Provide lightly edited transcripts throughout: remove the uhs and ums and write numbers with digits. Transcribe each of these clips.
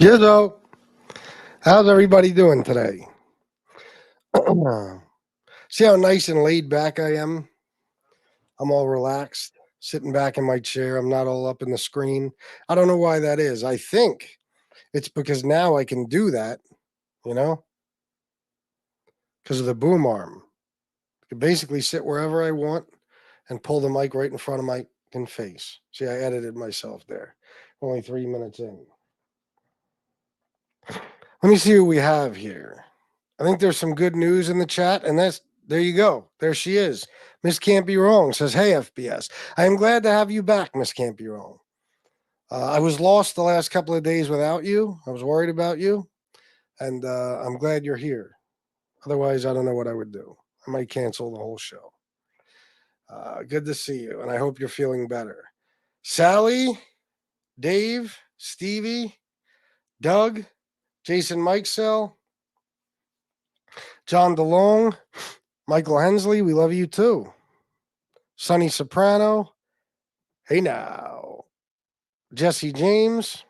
Jizzo, how's everybody doing today? See how nice and laid back I am? I'm all relaxed, sitting back in my chair. I'm not all up in the screen. I don't know why that is. I think it's because now I can do that, you know, because of the boom arm. I can basically sit wherever I want and pull the mic right in front of my face. See, I edited myself there. Only 3 minutes in. Let me see who we have here. I think there's some good news in the chat, and there you go. There she is. Miss Can't Be Wrong says, "Hey FBS, I am glad to have you back, Miss Can't Be Wrong. I was lost the last couple of days without you. I was worried about you, and I'm glad you're here. Otherwise, I don't know what I would do. I might cancel the whole show. Good to see you, and I hope you're feeling better. Sally, Dave, Stevie, Doug, Jason Mikesell, John DeLong, Michael Hensley, we love you too. Sonny Soprano, hey now. Jesse James,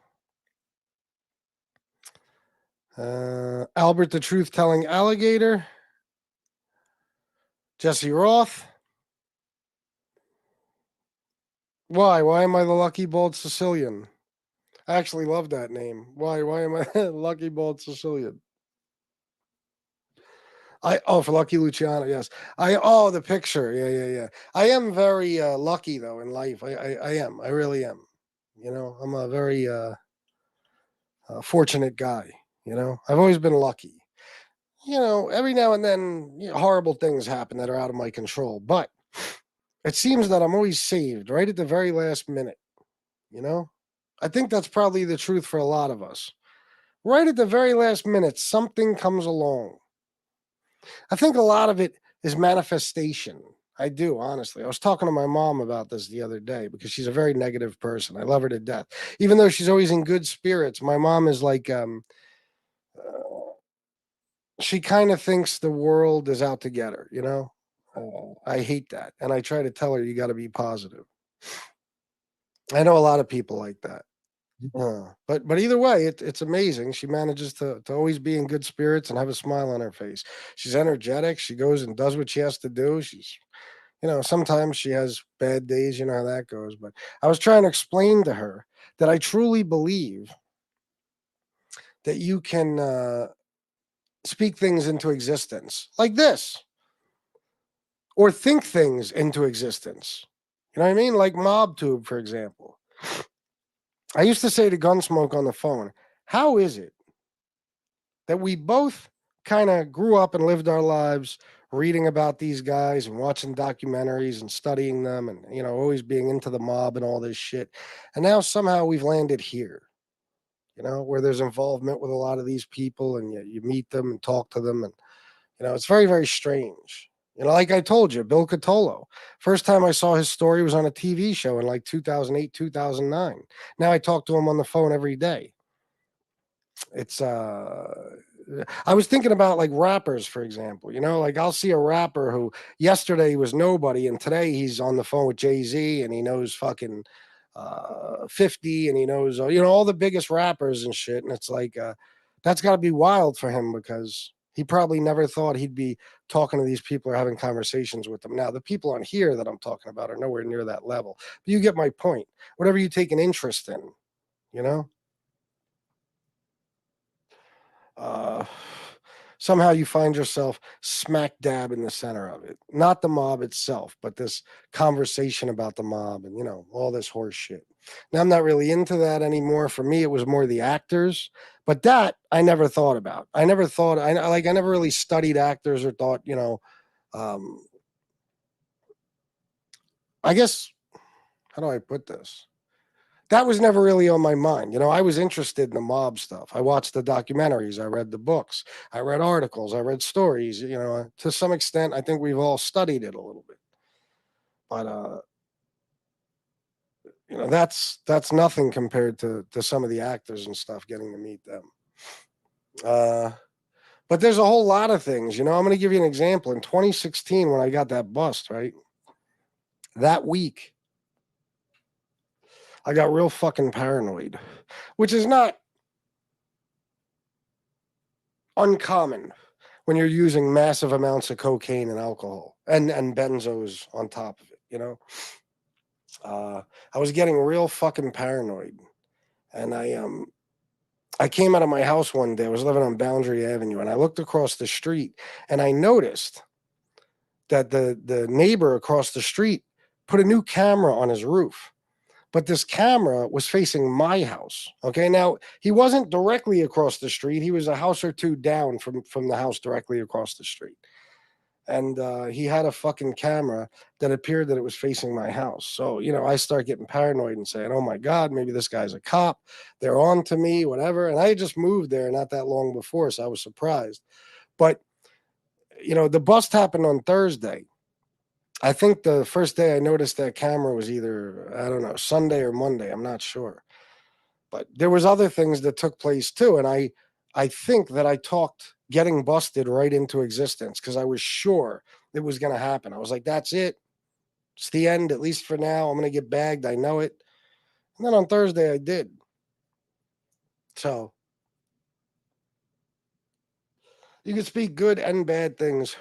Albert the Truth Telling Alligator, Jesse Roth. Why? Why am I the Lucky Bald Sicilian? I actually love that name. Why? Why am I Lucky Bald Sicilian? For Lucky Luciano, yes. The picture. Yeah. I am very lucky though in life. I am. I really am. You know, I'm a very fortunate guy. You know, I've always been lucky. You know, every now and then horrible things happen that are out of my control, but it seems that I'm always saved right at the very last minute. You know, I think that's probably the truth for a lot of us. Right at the very last minute, something comes along. I think a lot of it is manifestation. I do, honestly. I was talking to my mom about this the other day because she's a very negative person. I love her to death. Even though she's always in good spirits, my mom is like, she kind of thinks the world is out to get her, you know? I hate that. And I try to tell her, you got to be positive. I know a lot of people like that. But either way, it's amazing. She manages to always be in good spirits and have a smile on her face. She's energetic. She goes and does what she has to do. Sometimes she has bad days. You know how that goes. But I was trying to explain to her that I truly believe that you can speak things into existence like this, or think things into existence. You know what I mean? Like MobTube, for example. I used to say to Gunsmoke on the phone, how is it that we both kind of grew up and lived our lives reading about these guys and watching documentaries and studying them and, always being into the mob and all this shit. And now somehow we've landed here, where there's involvement with a lot of these people and you meet them and talk to them. And, it's very, very strange. Like I told you, Bill Cotolo, first time I saw his story was on a TV show in like 2008, 2009. Now I talk to him on the phone every day. It's I was thinking about like rappers, for example. Like I'll see a rapper who yesterday was nobody, and today he's on the phone with Jay-Z, and he knows fucking 50, and he knows all the biggest rappers and shit. And it's like that's got to be wild for him because he probably never thought he'd be talking to these people or having conversations with them. Now, the people on here that I'm talking about are nowhere near that level. But you get my point. Whatever you take an interest in, you know. Uh, somehow you find yourself smack dab in the center of it. Not the mob itself, but this conversation about the mob and, all this horse shit. Now, I'm not really into that anymore. For me, it was more the actors, but that I never thought about. I never really studied actors or thought, um, I guess, how do I put this? That was never really on my mind. I was interested in the mob stuff. I watched the documentaries. I read the books. I read articles. I read stories. To some extent, I think we've all studied it a little bit. But that's nothing compared to some of the actors and stuff. Getting to meet them. But there's a whole lot of things. I'm going to give you an example. In 2016, when I got that bust, right, that week, I got real fucking paranoid, which is not uncommon when you're using massive amounts of cocaine and alcohol and benzos on top of it, you know? Uh, I was getting real fucking paranoid. And I came out of my house one day. I was living on Boundary Avenue, and I looked across the street, and I noticed that the neighbor across the street put a new camera on his roof. But this camera was facing my house. Okay, now he wasn't directly across the street. He was a house or two down from the house directly across the street. And he had a fucking camera that appeared that it was facing my house. So, you know, I start getting paranoid and saying, oh my God, maybe this guy's a cop. They're on to me, whatever. And I had just moved there not that long before, so I was surprised. But, you know, the bust happened on Thursday. I think the first day I noticed that camera was either, I don't know, Sunday or Monday. I'm not sure. But there was other things that took place too. And I think that I talked getting busted right into existence because I was sure it was going to happen. I was like, that's it. It's the end, at least for now. I'm going to get bagged. I know it. And then on Thursday, I did. So you can speak good and bad things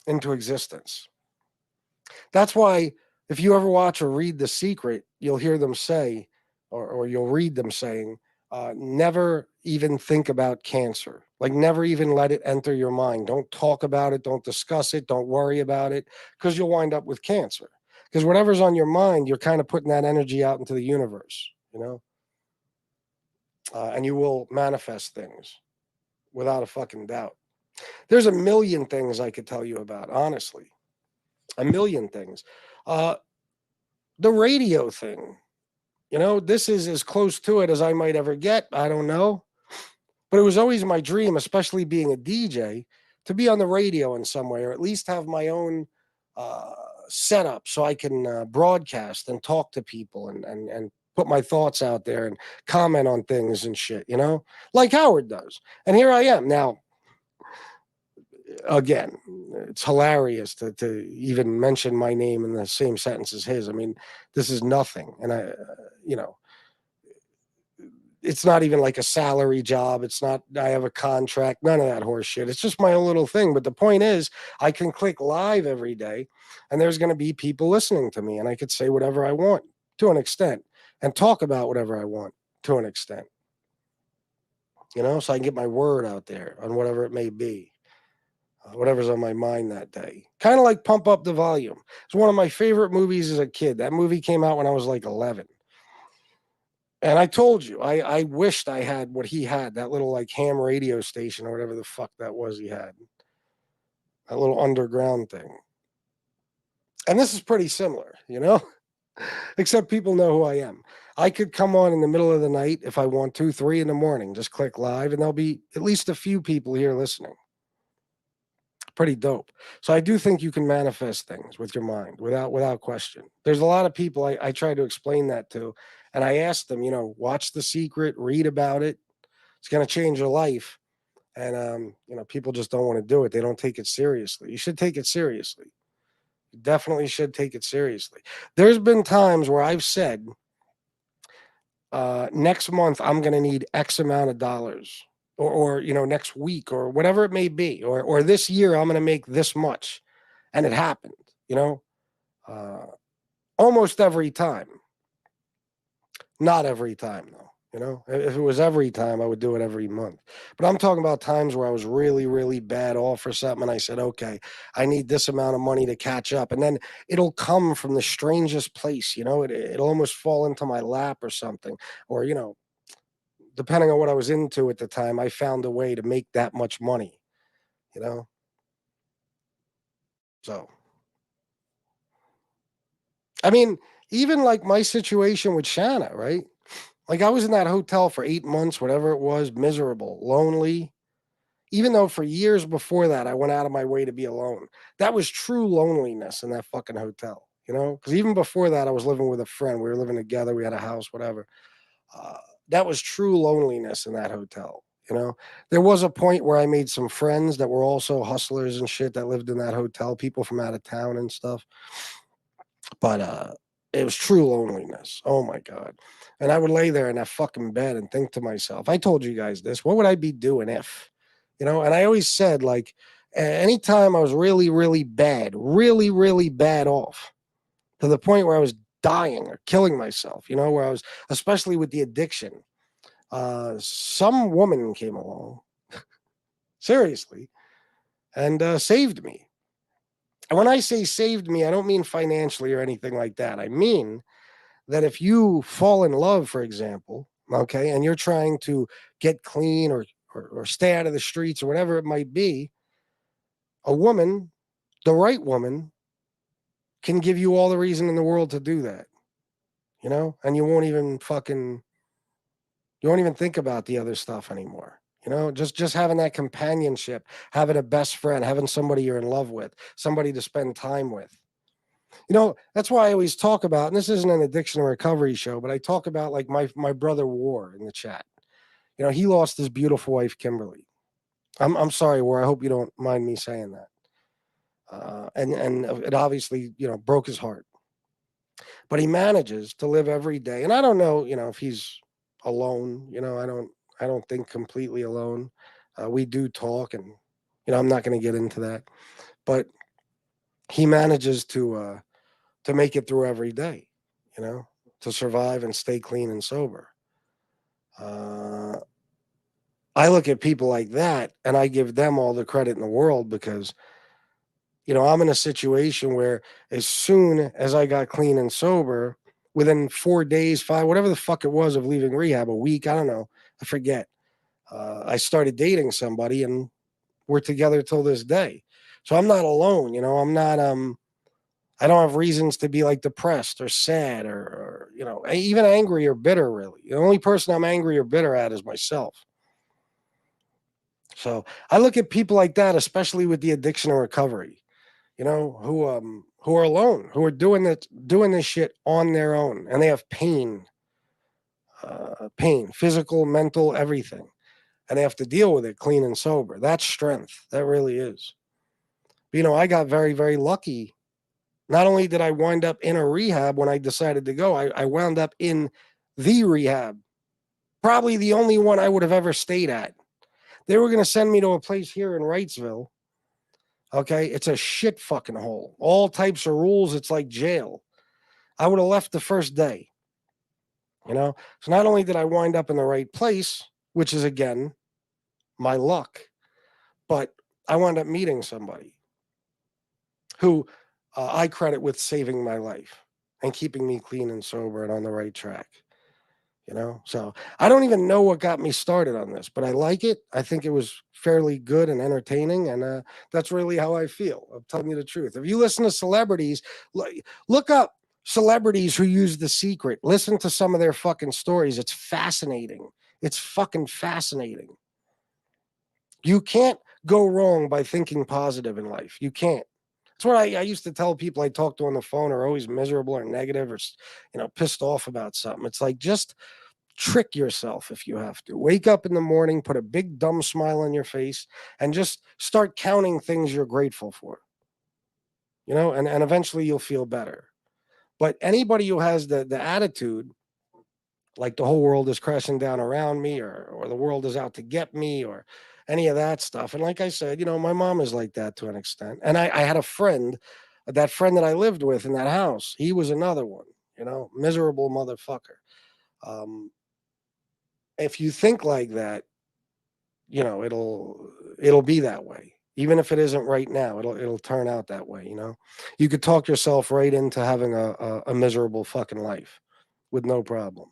into existence. That's why if you ever watch or read The Secret, you'll hear them say, or you'll read them saying, never even think about cancer. Like, never even let it enter your mind. Don't talk about it. Don't discuss it. Don't worry about it because you'll wind up with cancer. Because whatever's on your mind, you're kind of putting that energy out into the universe, you know? And you will manifest things without a fucking doubt. There's a million things I could tell you about, honestly. A million things. Uh, the radio thing, you know, this is as close to it as I might ever get. I don't know. But it was always my dream, especially being a DJ, to be on the radio in some way, or at least have my own uh, setup so I can broadcast and talk to people and put my thoughts out there and comment on things and shit, you know, like Howard does. And here I am now. Again, it's hilarious to even mention my name in the same sentence as his. I mean, this is nothing. And you know, it's not even like a salary job. It's not, I have a contract, none of that horse shit. It's just my own little thing. But the point is, I can click live every day and there's going to be people listening to me and I could say whatever I want to an extent and talk about whatever I want to an extent, you know, so I can get my word out there on whatever it may be. Whatever's on my mind that day. Kind of like Pump Up the Volume. It's one of my favorite movies as a kid. That movie came out when I was like 11. And I told you, I wished I had what he had, that little like ham radio station or whatever the fuck that was he had. That little underground thing. And this is pretty similar, you know? Except people know who I am. I could come on in the middle of the night if I want to, 3 in the morning, just click live, and there'll be at least a few people here listening. Pretty dope. So I do think you can manifest things with your mind without question. There's a lot of people I try to explain that to, and I ask them, you know, watch The Secret, read about it. It's going to change your life. And you know, people just don't want to do it. They don't take it seriously. You should take it seriously. You definitely should take it seriously. There's been times where I've said, next month I'm going to need X amount of dollars, or you know, next week or whatever it may be, or this year I'm going to make this much, and it happened. You know, uh, almost every time. Not every time though. You know, if it was every time, I would do it every month. But I'm talking about times where I was really, really bad off for something, and I said, okay, I need this amount of money to catch up, and then it'll come from the strangest place. You know, it'll almost fall into my lap or something, or you know, depending on what I was into at the time, I found a way to make that much money. You know, so I mean, even like my situation with Shanna, right? Like I was in that hotel for 8 months, whatever it was, miserable, lonely. Even though for years before that, I went out of my way to be alone. That was true loneliness in that fucking hotel, you know? Because even before that, I was living with a friend. We were living together. We had a house, whatever. Uh, that was true loneliness in that hotel, you know? There was a point where I made some friends that were also hustlers and shit that lived in that hotel, people from out of town and stuff. But it was true loneliness. Oh my God. And I would lay there in that fucking bed and think to myself, I told you guys this, what would I be doing if? And I always said, like, anytime I was really, really bad off to the point where I was dying or killing myself, where I was, especially with the addiction, some woman came along, seriously, and saved me. And when I say saved me, I don't mean financially or anything like that. I mean that if you fall in love, for example, okay, and you're trying to get clean or stay out of the streets or whatever it might be, a woman, the right woman, can give you all the reason in the world to do that, and you won't even think about the other stuff anymore. Just having that companionship, having a best friend, having somebody you're in love with, somebody to spend time with. That's why I always talk about, and this isn't an addiction or recovery show, but I talk about, like, my brother War in the chat. He lost his beautiful wife, Kimberly. I'm sorry, War. I hope you don't mind me saying that. And it obviously, broke his heart. But he manages to live every day. And I don't know, if he's alone. I don't think completely alone. We do talk, and I'm not going to get into that. But he manages to make it through every day, to survive and stay clean and sober. I look at people like that and I give them all the credit in the world because, I'm in a situation where as soon as I got clean and sober, within 4 days, 5, whatever the fuck it was of leaving rehab, a week, I don't know, I forget. I started dating somebody and we're together till this day. So I'm not alone, I'm not, I don't have reasons to be like depressed or sad or even angry or bitter, really. The only person I'm angry or bitter at is myself. So I look at people like that, especially with the addiction and recovery, who are alone, who are doing this shit on their own, and they have pain, physical, mental, everything, and they have to deal with it clean and sober. That's strength. That really is. I got very, very lucky. Not only did I wind up in a rehab when I decided to go, I wound up in the rehab, probably the only one I would have ever stayed at. They were going to send me to a place here in Wrightsville. Okay, it's a shit fucking hole. All types of rules. It's like jail. I would have left the first day. So not only did I wind up in the right place, which is, again, my luck, but I wound up meeting somebody who I credit with saving my life and keeping me clean and sober and on the right track. So I don't even know what got me started on this, but I like it. I think it was fairly good and entertaining, and that's really how I feel. I'm telling you the truth. If you listen to celebrities, look up celebrities who use The Secret. Listen to some of their fucking stories. It's fascinating. It's fucking fascinating. You can't go wrong by thinking positive in life. You can't. That's what I used to tell people I talk to on the phone are always miserable or negative or pissed off about something. It's like, just trick yourself if you have to. Wake up in the morning, put a big dumb smile on your face, and just start counting things you're grateful for. And eventually you'll feel better. But anybody who has the attitude like the whole world is crashing down around me, or the world is out to get me, or any of that stuff. And like I said, my mom is like that to an extent. And I had a friend, that friend that I lived with in that house, he was another one, miserable motherfucker. If you think like that, it'll be that way. Even if it isn't right now, it'll turn out that way. You could talk yourself right into having a miserable fucking life with no problem.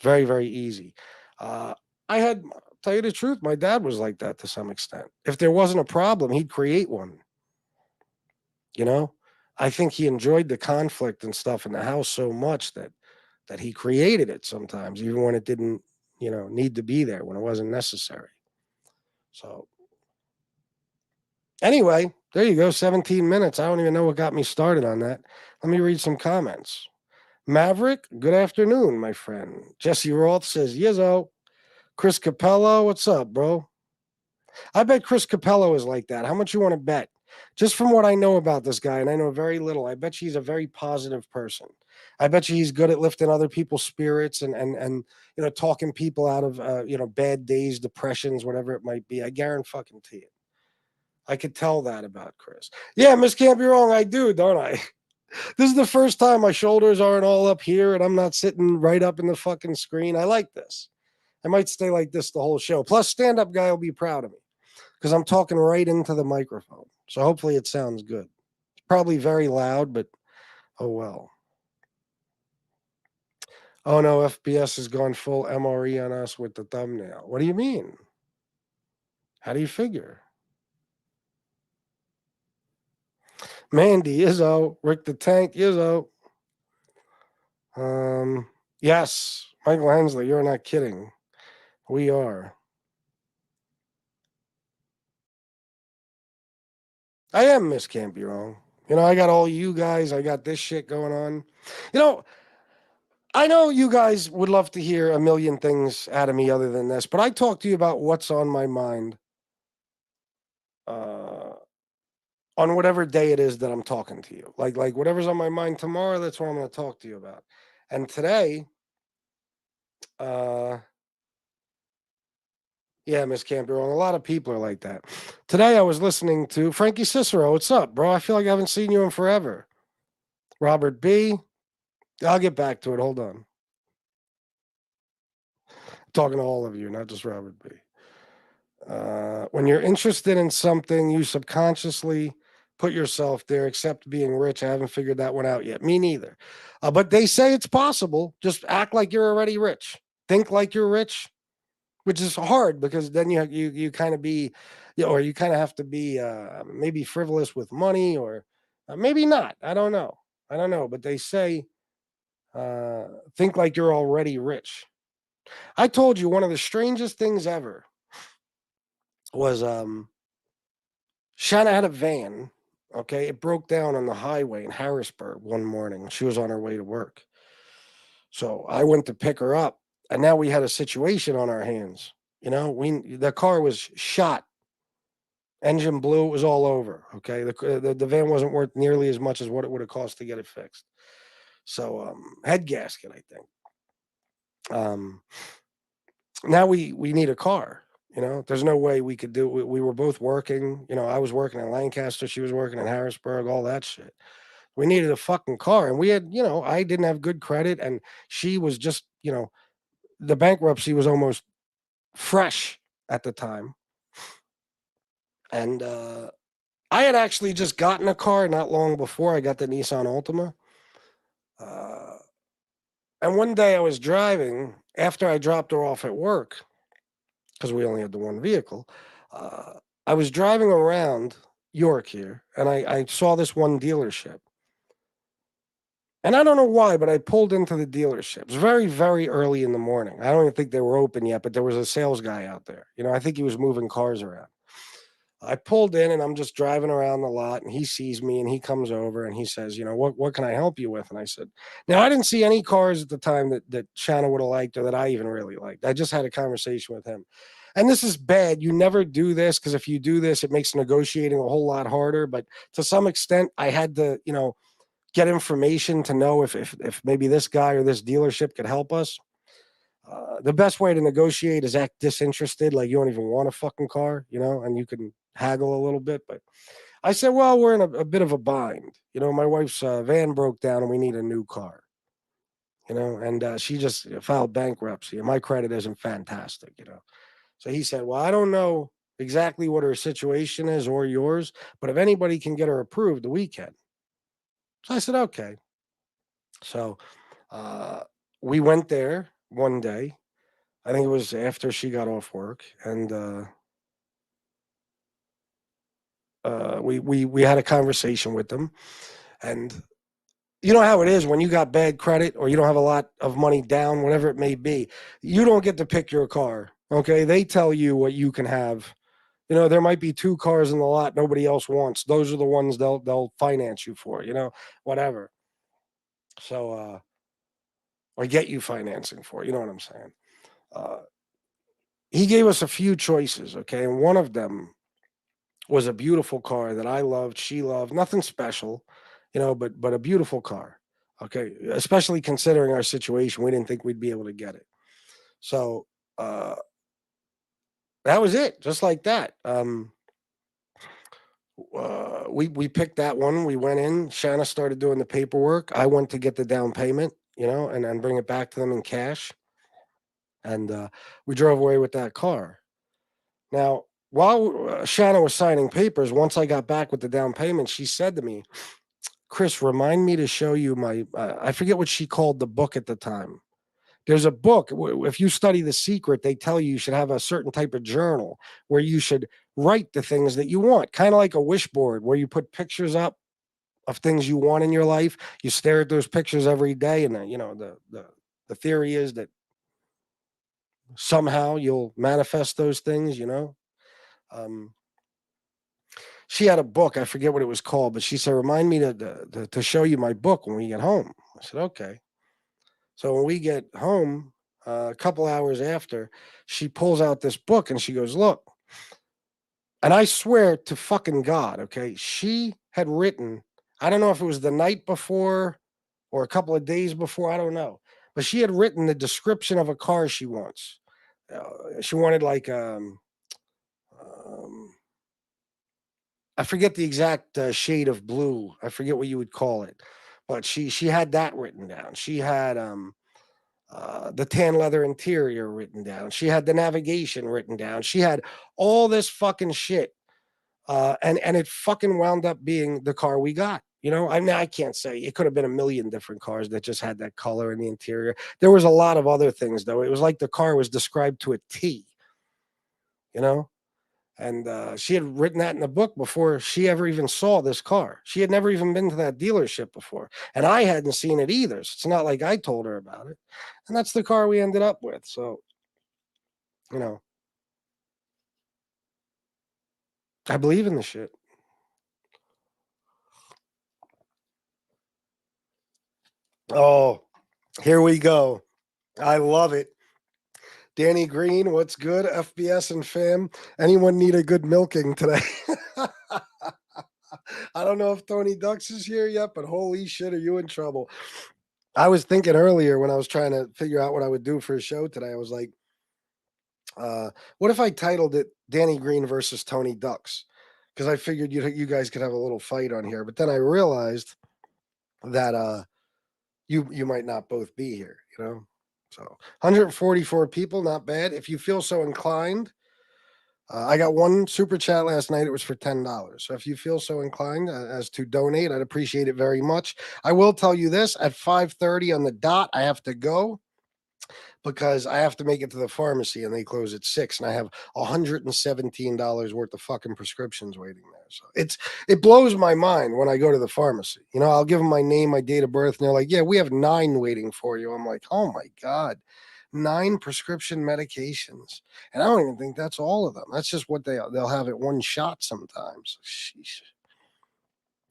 Very, very easy. I had, tell you the truth, my dad was like that to some extent. If there wasn't a problem, he'd create one. I think he enjoyed the conflict and stuff in the house so much that he created it sometimes, even when it didn't, need to be there, when it wasn't necessary. So anyway, there you go. 17 minutes. I don't even know what got me started on that. Let me read some comments. Maverick, good afternoon, my friend. Jesse Roth says, Yizzo. Chris Capello, what's up, bro? I bet Chris Capello is like that. How much you want to bet? Just from what I know about this guy, and I know very little, I bet you he's a very positive person. I bet you he's good at lifting other people's spirits and talking people out of bad days, depressions, whatever it might be. I guarantee fucking to you. I could tell that about Chris. Yeah, Miss Can't Be Wrong, I do, don't I? This is the first time my shoulders aren't all up here and I'm not sitting right up in the fucking screen. I like this. I might stay like this the whole show. Plus, stand up guy will be proud of me because I'm talking right into the microphone. So hopefully it sounds good. It's probably very loud, but oh well. Oh no, FPS has gone full MRE on us with the thumbnail. What do you mean? How do you figure? Mandy, Izzo, Rick the Tank, Izzo. Yes, Michael Hensley, you're not kidding. We are. I am Miss Can't Be Wrong. I got all you guys. I got this shit going on. You know, I know you guys would love to hear a million things out of me other than this, but I talk to you about what's on my mind uh, on whatever day it is that I'm talking to you. Like whatever's on my mind tomorrow, that's what I'm going to talk to you about. And today, uh, yeah, Miss Can't Be Wrong. A lot of people are like that. Today, I was listening to Frankie Cicero. What's up, bro? I feel like I haven't seen you in forever. Robert B. I'll get back to it. Hold on. Talking to all of you, not just Robert B. When you're interested in something, you subconsciously put yourself there, except being rich. I haven't figured that one out yet. Me neither. But they say it's possible. Just act like you're already rich. Think like you're rich, which is hard because then you kind of be, or you kind of have to be maybe frivolous with money, or maybe not. I don't know. But they say uh, think like you're already rich. I told you one of the strangest things ever was Shanna had a van. Okay, it broke down on the highway in Harrisburg one morning. She was on her way to work, so I went to pick her up, and now we had a situation on our hands. The car was shot, engine blew, it was all over. Okay, the van wasn't worth nearly as much as what it would have cost to get it fixed. So head gasket, I think. Um, Now we need a car. There's no way we could do. We were both working. I was working in Lancaster, she was working in Harrisburg, all that shit. We needed a fucking car, and we had, I didn't have good credit, and she was just, the bankruptcy was almost fresh at the time, and I had actually just gotten a car not long before I got the Nissan Altima, uh, and one day I was driving after I dropped her off at work because we only had the one vehicle. Uh, I was driving around York here, and I saw this one dealership. And I don't know why, but I pulled into the dealership. It was very, very early in the morning. I don't even think they were open yet, but there was a sales guy out there. I think he was moving cars around. I pulled in and I'm just driving around the lot, and he sees me and he comes over and he says, what can I help you with? And I said, now I didn't see any cars at the time that Shanna would have liked or that I even really liked. I just had a conversation with him. And this is bad. You never do this because if you do this, it makes negotiating a whole lot harder. But to some extent, I had to, get information to know if maybe this guy or this dealership could help us. The best way to negotiate is act disinterested, like you don't even want a fucking car, and you can haggle a little bit. But I said, well, we're in a bit of a bind. My wife's van broke down and we need a new car, and she just filed bankruptcy and my credit isn't fantastic. So he said, well, I don't know exactly what her situation is or yours, but if anybody can get her approved, we can. So I said, okay. So uh, we went there one day. I think it was after she got off work, and we had a conversation with them. And you know how it is when you got bad credit or you don't have a lot of money down, whatever it may be. You don't get to pick your car. Okay, they tell you what you can have. There might be two cars in the lot nobody else wants. Those are the ones they'll finance you for. Whatever. So or get you financing for. You know what I'm saying? Uh, he gave us a few choices, okay, and one of them was a beautiful car that I loved, she loved, nothing special, but a beautiful car. Okay, especially considering our situation, we didn't think we'd be able to get it. So uh, that was it, just like that. We picked that one. We went in. Shanna started doing the paperwork. I went to get the down payment, and bring it back to them in cash. And we drove away with that car. Now, while Shanna was signing papers, once I got back with the down payment, she said to me, "Chris, remind me to show you my." I forget what she called the book at the time. There's a book. If you study The Secret, they tell you should have a certain type of journal where you should write the things that you want, kind of like a wish board where you put pictures up of things you want in your life. You stare at those pictures every day, and the theory is that somehow you'll manifest those things. Um, she had a book. I forget what it was called, but she said, "Remind me to show you my book when we get home." I said, "Okay." So when we get home, a couple hours after, she pulls out this book and she goes, "Look." And I swear to fucking God, okay, she had written, I don't know if it was the night before or a couple of days before, I don't know, but she had written the description of a car she wants. She wanted like, um, I forget the exact shade of blue. I forget what you would call it, but she had that written down. She had the tan leather interior written down. She had the navigation written down. She had all this fucking shit, and it fucking wound up being the car we got. I mean, I can't say it could have been a million different cars that just had that color in the interior. There was a lot of other things though. It was like the car was described to a T. You know, and she had written that in the book before she ever even saw this car. She had never even been to that dealership before, and I hadn't seen it either. So it's not like I told her about it. And that's the car we ended up with. So you know, I believe in the shit. Oh, here we go. I love it. Danny Green, what's good? FBS and fam. Anyone need a good milking today? I don't know if Tony Ducks is here yet, but holy shit, are you in trouble? I was thinking earlier when I was trying to figure out what I would do for a show today. I was like, what if I titled it Danny Green versus Tony Ducks? Because I figured you guys could have a little fight on here. But then I realized that you might not both be here. So 144 people, not bad. If you feel so inclined, I got one super chat last night. It was for $10. So if you feel so inclined as to donate, I'd appreciate it very much. I will tell you this: at 5:30 on the dot, I have to go because I have to make it to the pharmacy and they close at 6, and I have $117 worth of fucking prescriptions waiting there. So it blows my mind when I go to the pharmacy. I'll give them my name, my date of birth, and they're like, "Yeah, we have 9 waiting for you." I'm like, "Oh my God." 9 prescription medications, and I don't even think that's all of them. That's just what they'll have at one shot sometimes. Sheesh.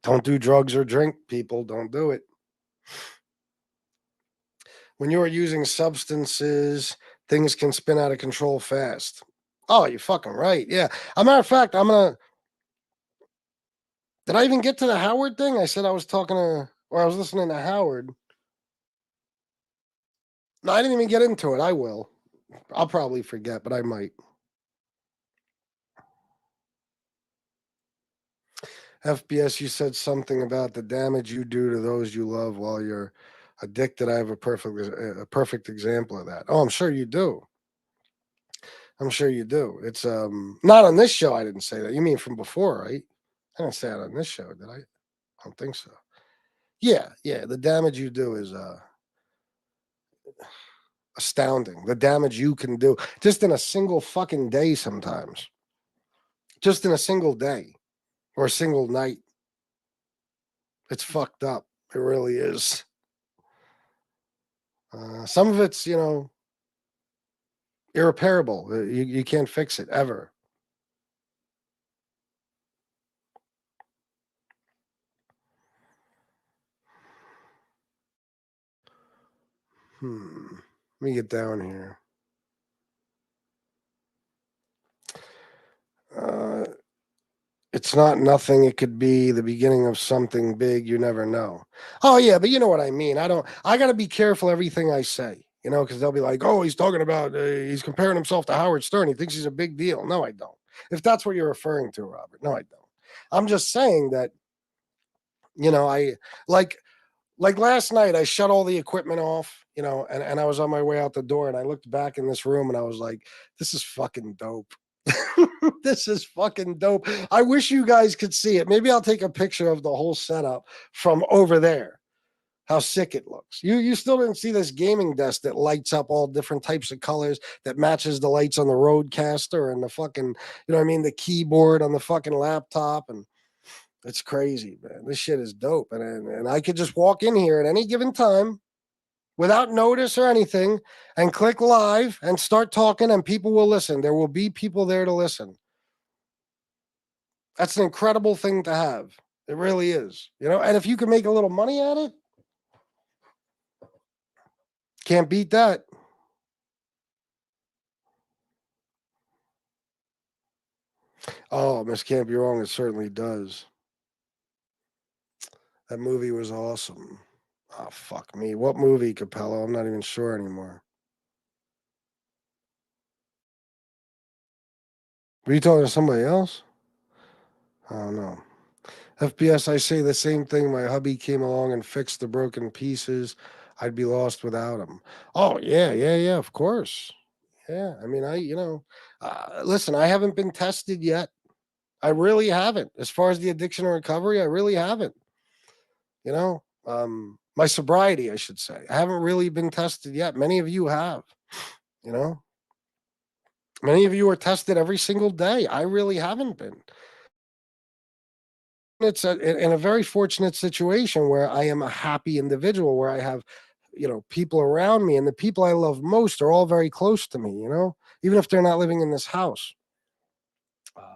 Don't do drugs or drink, people. Don't do it. When you are using substances, things can spin out of control fast. Oh, you're fucking right. Yeah. As a matter of fact, I'm gonna. Did I even get to the Howard thing? I said I was talking to, or I was listening to Howard. No, I didn't even get into it. I will. I'll probably forget, but I might. FBS, you said something about the damage you do to those you love while you're addicted. I have a perfect example of that. Oh, I'm sure you do. I'm sure you do. It's not on this show. I didn't say that. You mean from before, right? I didn't say it on this show, did I? I don't think so. Yeah, yeah. The damage you do is astounding. The damage you can do just in a single fucking day sometimes. Just in a single day or a single night. It's fucked up. It really is. Some of it's, irreparable. You can't fix it ever. Let me get down here. Uh, It's not nothing. It could be the beginning of something big. You never know. Oh yeah, but you know what I mean. I don't. I got to be careful everything I say. Because they'll be like, "Oh, he's talking about. He's comparing himself to Howard Stern. He thinks he's a big deal." No, I don't. If that's what you're referring to, Robert. No, I don't. I'm just saying that. I like last night. I shut all the equipment off. And I was on my way out the door, and I looked back in this room, and I was like, "This is fucking dope." This is fucking dope. I wish you guys could see it. Maybe I'll take a picture of the whole setup from over there. How sick it looks. You still didn't see this gaming desk that lights up all different types of colors that matches the lights on the Roadcaster and the fucking, what I mean, the keyboard on the fucking laptop. And it's crazy, man. This shit is dope. And I could just walk in here at any given time without notice or anything and click live and start talking, and people will listen. There will be people there to listen. That's an incredible thing to have. It really is. And if you can make a little money at it, can't beat that. Oh, Miss Can't Be Wrong, it certainly does. That movie was awesome. Oh, fuck me. What movie, Capello? I'm not even sure anymore. Were you talking to somebody else? I don't know. FBS, I say the same thing. My hubby came along and fixed the broken pieces. I'd be lost without him. Oh, yeah, yeah, yeah, of course. Yeah, I mean, listen, I haven't been tested yet. I really haven't. As far as the addiction and recovery, I really haven't. My sobriety, I should say. I haven't really been tested yet. Many of you have, you know. Many of you are tested every single day. I really haven't been. It's in a very fortunate situation where I am a happy individual, where I have, people around me, and the people I love most are all very close to me, even if they're not living in this house.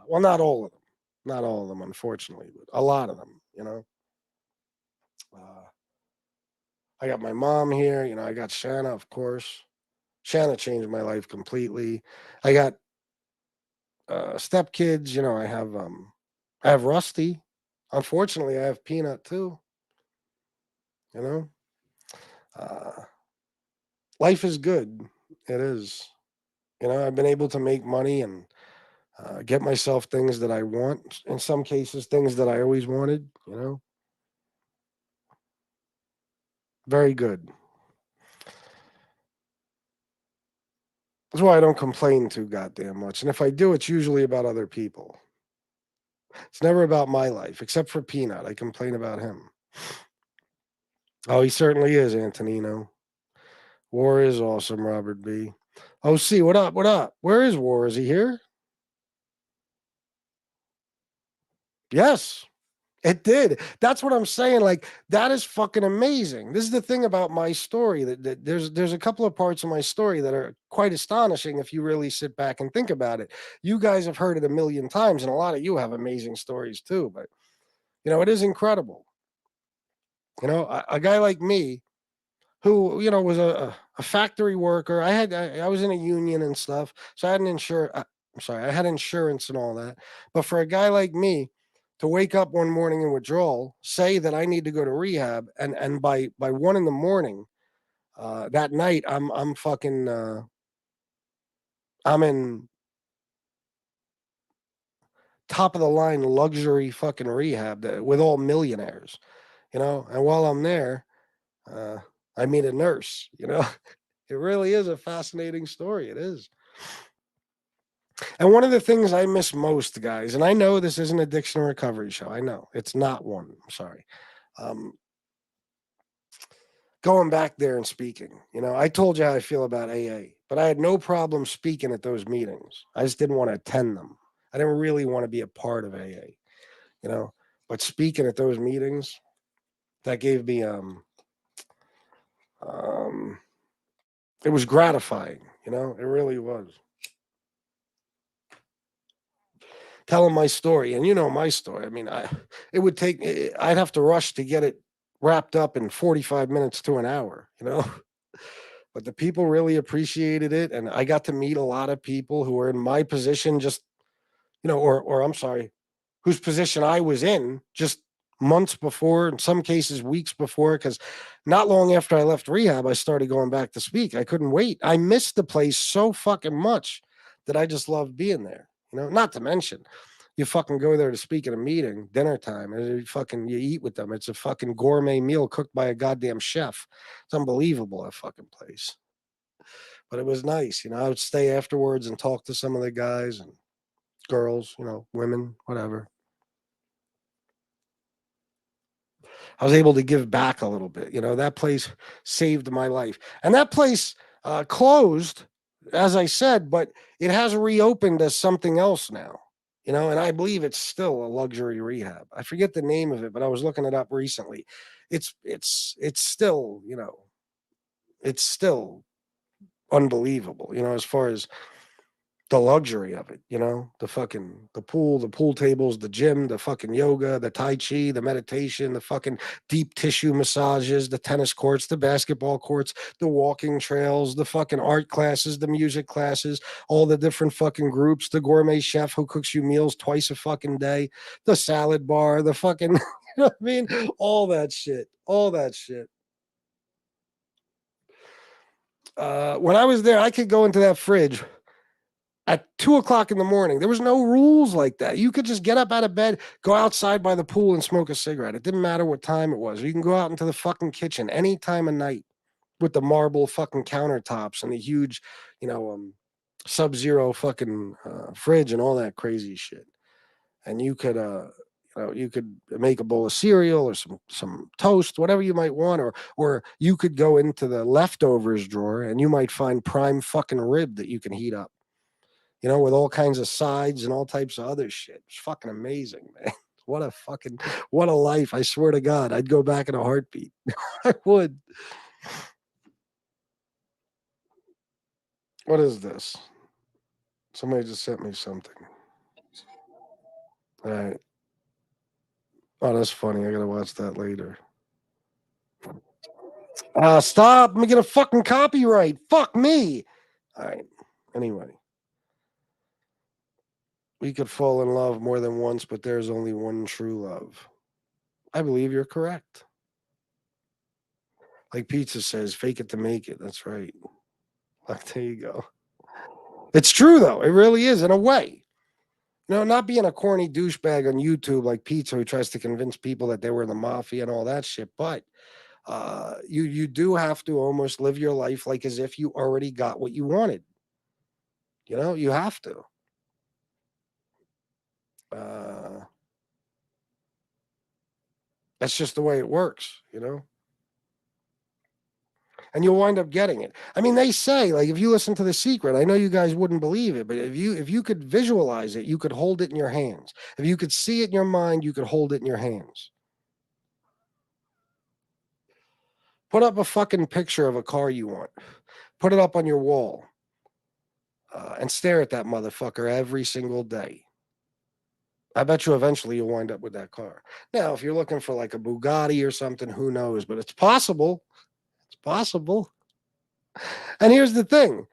Well, not all of them. Not all of them, unfortunately, but a lot of them. Uh, I got my mom here. I got Shanna, of course. Shanna changed my life completely. I got stepkids. I have Rusty. Unfortunately, I have Peanut too. You know, uh, life is good. It is. I've been able to make money and get myself things that I want. In some cases, things that I always wanted. Very good. That's why I don't complain too goddamn much. And if I do, it's usually about other people. It's never about my life, except for Peanut. I complain about him. Oh, he certainly is, Antonino. War is awesome, Robert B. Oh, see, what up? What up? Where is War? Is he here? Yes, it did. That's what I'm saying. Like, that is fucking amazing. This is the thing about my story that there's a couple of parts of my story that are quite astonishing if you really sit back and think about it. You guys have heard it a million times, and a lot of you have amazing stories too. But it is incredible. A guy like me who was a factory worker. I was in a union and stuff, so I had I'm sorry, I had insurance and all that. But for a guy like me to wake up one morning in withdrawal, say that I need to go to rehab, and by 1 in the morning that night, I'm fucking I'm in top of the line luxury fucking rehab with all millionaires, and while I'm there, uh, I meet a nurse. It really is a fascinating story. It is. And one of the things I miss most, guys, and I know this isn't an addiction recovery show. I know it's not one. I'm sorry. Um, Going back there and speaking, I told you how I feel about AA, but I had no problem speaking at those meetings. I just didn't want to attend them. I didn't really want to be a part of AA, you know. But speaking at those meetings, that gave me um, it was gratifying. It really was. Telling my story, and my story. I mean, it would take. I'd have to rush to get it wrapped up in 45 minutes to an hour. But the people really appreciated it, and I got to meet a lot of people who were in my position, just or I'm sorry, whose position I was in just months before, in some cases weeks before, because not long after I left rehab, I started going back to speak. I couldn't wait. I missed the place so fucking much that I just loved being there. Not to mention, you fucking go there to speak at a meeting, dinner time, and you eat with them. It's a fucking gourmet meal cooked by a goddamn chef. It's unbelievable, that fucking place. But it was nice. I would stay afterwards and talk to some of the guys and girls, women, whatever. I was able to give back a little bit. That place saved my life. And that place closed, as I said, but it has reopened as something else now. And I believe it's still a luxury rehab. I forget the name of it, but I was looking it up recently. It's still, it's still unbelievable, as far as the luxury of it, the pool tables, the gym, the fucking yoga, the tai chi, the meditation, the fucking deep tissue massages, the tennis courts, the basketball courts, the walking trails, the fucking art classes, the music classes, all the different fucking groups, the gourmet chef who cooks you meals twice a fucking day, the salad bar, the fucking, what I mean? All that shit. All that shit. When I was there, I could go into that fridge at 2 o'clock in the morning. There was no rules like that. You could just get up out of bed, go outside by the pool and smoke a cigarette. It didn't matter what time it was. You can go out into the fucking kitchen any time of night with the marble fucking countertops and the huge, sub-zero fucking fridge and all that crazy shit. And you could make a bowl of cereal or some toast, whatever you might want, or you could go into the leftovers drawer and you might find prime fucking rib that you can heat up. With all kinds of sides and all types of other shit. It's fucking amazing, man. What a life. I swear to God, I'd go back in a heartbeat. I would. What is this? Somebody just sent me something. All right. Oh, that's funny. I gotta watch that later. Stop. Let me get a fucking copyright. Fuck me. All right. Anyway. We could fall in love more than once, but there's only one true love. I believe you're correct. Like Pizza says, fake it to make it. That's right. Like, there you go. It's true, though. It really is, in a way. Not being a corny douchebag on YouTube like Pizza who tries to convince people that they were in the mafia and all that shit, but you do have to almost live your life like as if you already got what you wanted. You have to. That's just the way it works, and you'll wind up getting it. I mean, they say, like, if you listen to The Secret, I know you guys wouldn't believe it, but if you could visualize it, you could hold it in your hands. If you could see it in your mind, you could hold it in your hands. Put up a fucking picture of a car you want. Put it up on your wall and stare at that motherfucker every single day. I bet you eventually you'll wind up with that car. Now, if you're looking for like a Bugatti or something, who knows? But it's possible. It's possible. And here's the thing.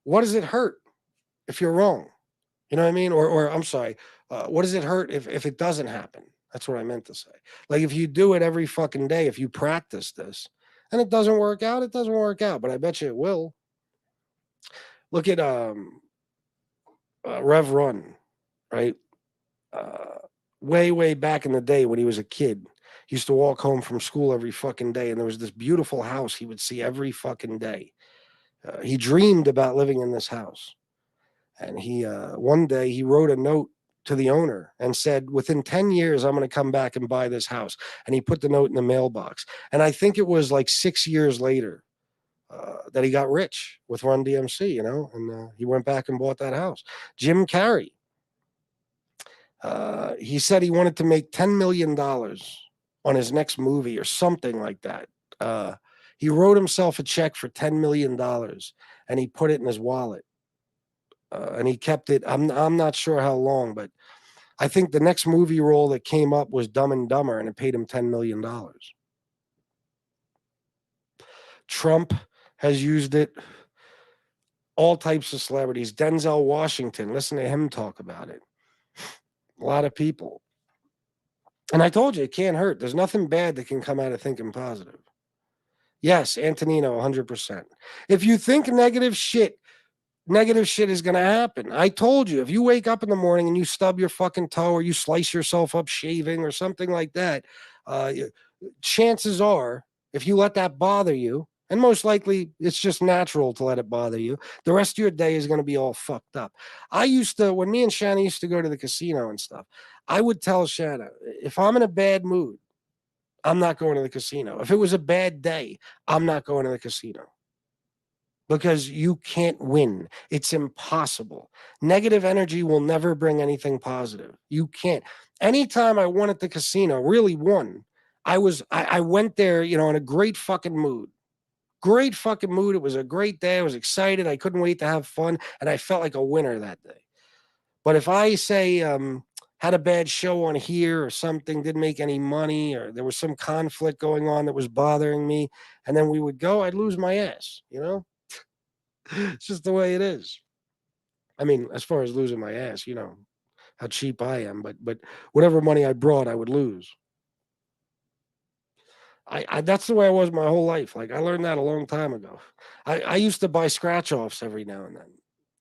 What does it hurt if you're wrong? You know what I mean? Or I'm sorry. What does it hurt if it doesn't happen? That's what I meant to say. Like if you do it every fucking day, if you practice this and it doesn't work out, it doesn't work out. But I bet you it will. Look at Rev Run, right? Way back in the day when he was a kid, he used to walk home from school every fucking day, and there was this beautiful house he would see every fucking day. He dreamed about living in this house, and he one day he wrote a note to the owner and said, "Within 10 years, I'm going to come back and buy this house." And he put the note in the mailbox. And I think it was like 6 years later that he got rich with Run DMC, and he went back and bought that house. Jim Carrey. He said he wanted to make $10 million on his next movie or something like that. He wrote himself a check for $10 million and he put it in his wallet. And he kept it. I'm not sure how long, but I think the next movie role that came up was Dumb and Dumber, and it paid him $10 million. Trump has used it. All types of celebrities. Denzel Washington, listen to him talk about it. A lot of people. And I told you, it can't hurt. There's nothing bad that can come out of thinking positive. Yes, Antonino, 100%. If you think negative shit is going to happen. I told you, if you wake up in the morning and you stub your fucking toe or you slice yourself up shaving or something like that, uh, chances are, if you let that bother you, and most likely it's just natural to let it bother you, the rest of your day is going to be all fucked up. I used to, when me and Shanna used to go to the casino and stuff, I would tell Shanna, if I'm in a bad mood, I'm not going to the casino. If it was a bad day, I'm not going to the casino because you can't win. It's impossible. Negative energy will never bring anything positive. You can't. Anytime I won at the casino, really won, I went there, in a great fucking mood. Great fucking mood. It was a great day. I was excited. I couldn't wait to have fun. And I felt like a winner that day. But if I say had a bad show on here or something, didn't make any money, or there was some conflict going on that was bothering me, and then we would go, I'd lose my ass. It's just the way it is. I mean, as far as losing my ass, how cheap I am, but whatever money I brought, I would lose. I that's the way I was my whole life. Like I learned that a long time ago. I used to buy scratch offs every now and then.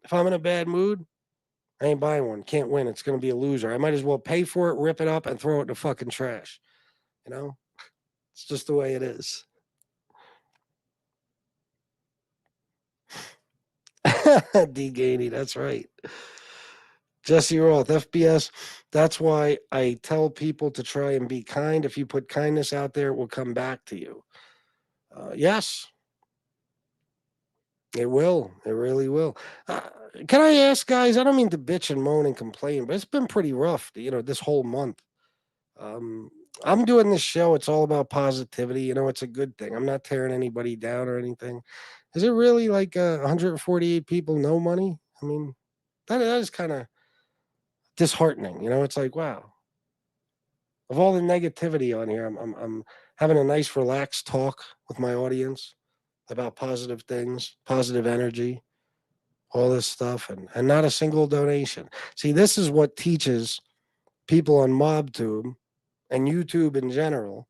If I'm in a bad mood, I ain't buying one. Can't win. It's gonna be a loser. I might as well pay for it, rip it up, and throw it in the fucking trash. You know? It's just the way it is. D Gainey, that's right. Jesse Roth, FBS. That's why I tell people to try and be kind. If you put kindness out there, it will come back to you. Yes, it will. It really will. Uh, can I ask, guys? I don't mean to bitch and moan and complain, but it's been pretty rough, this whole month. Um, I'm doing this show. It's all about positivity. It's a good thing. I'm not tearing anybody down or anything. Is it really like 148 people, no money? I mean, that is kind of disheartening. It's like, wow, of all the negativity on here, I'm having a nice, relaxed talk with my audience about positive things, positive energy, all this stuff, and not a single donation. See, this is what teaches people on MobTube and YouTube in general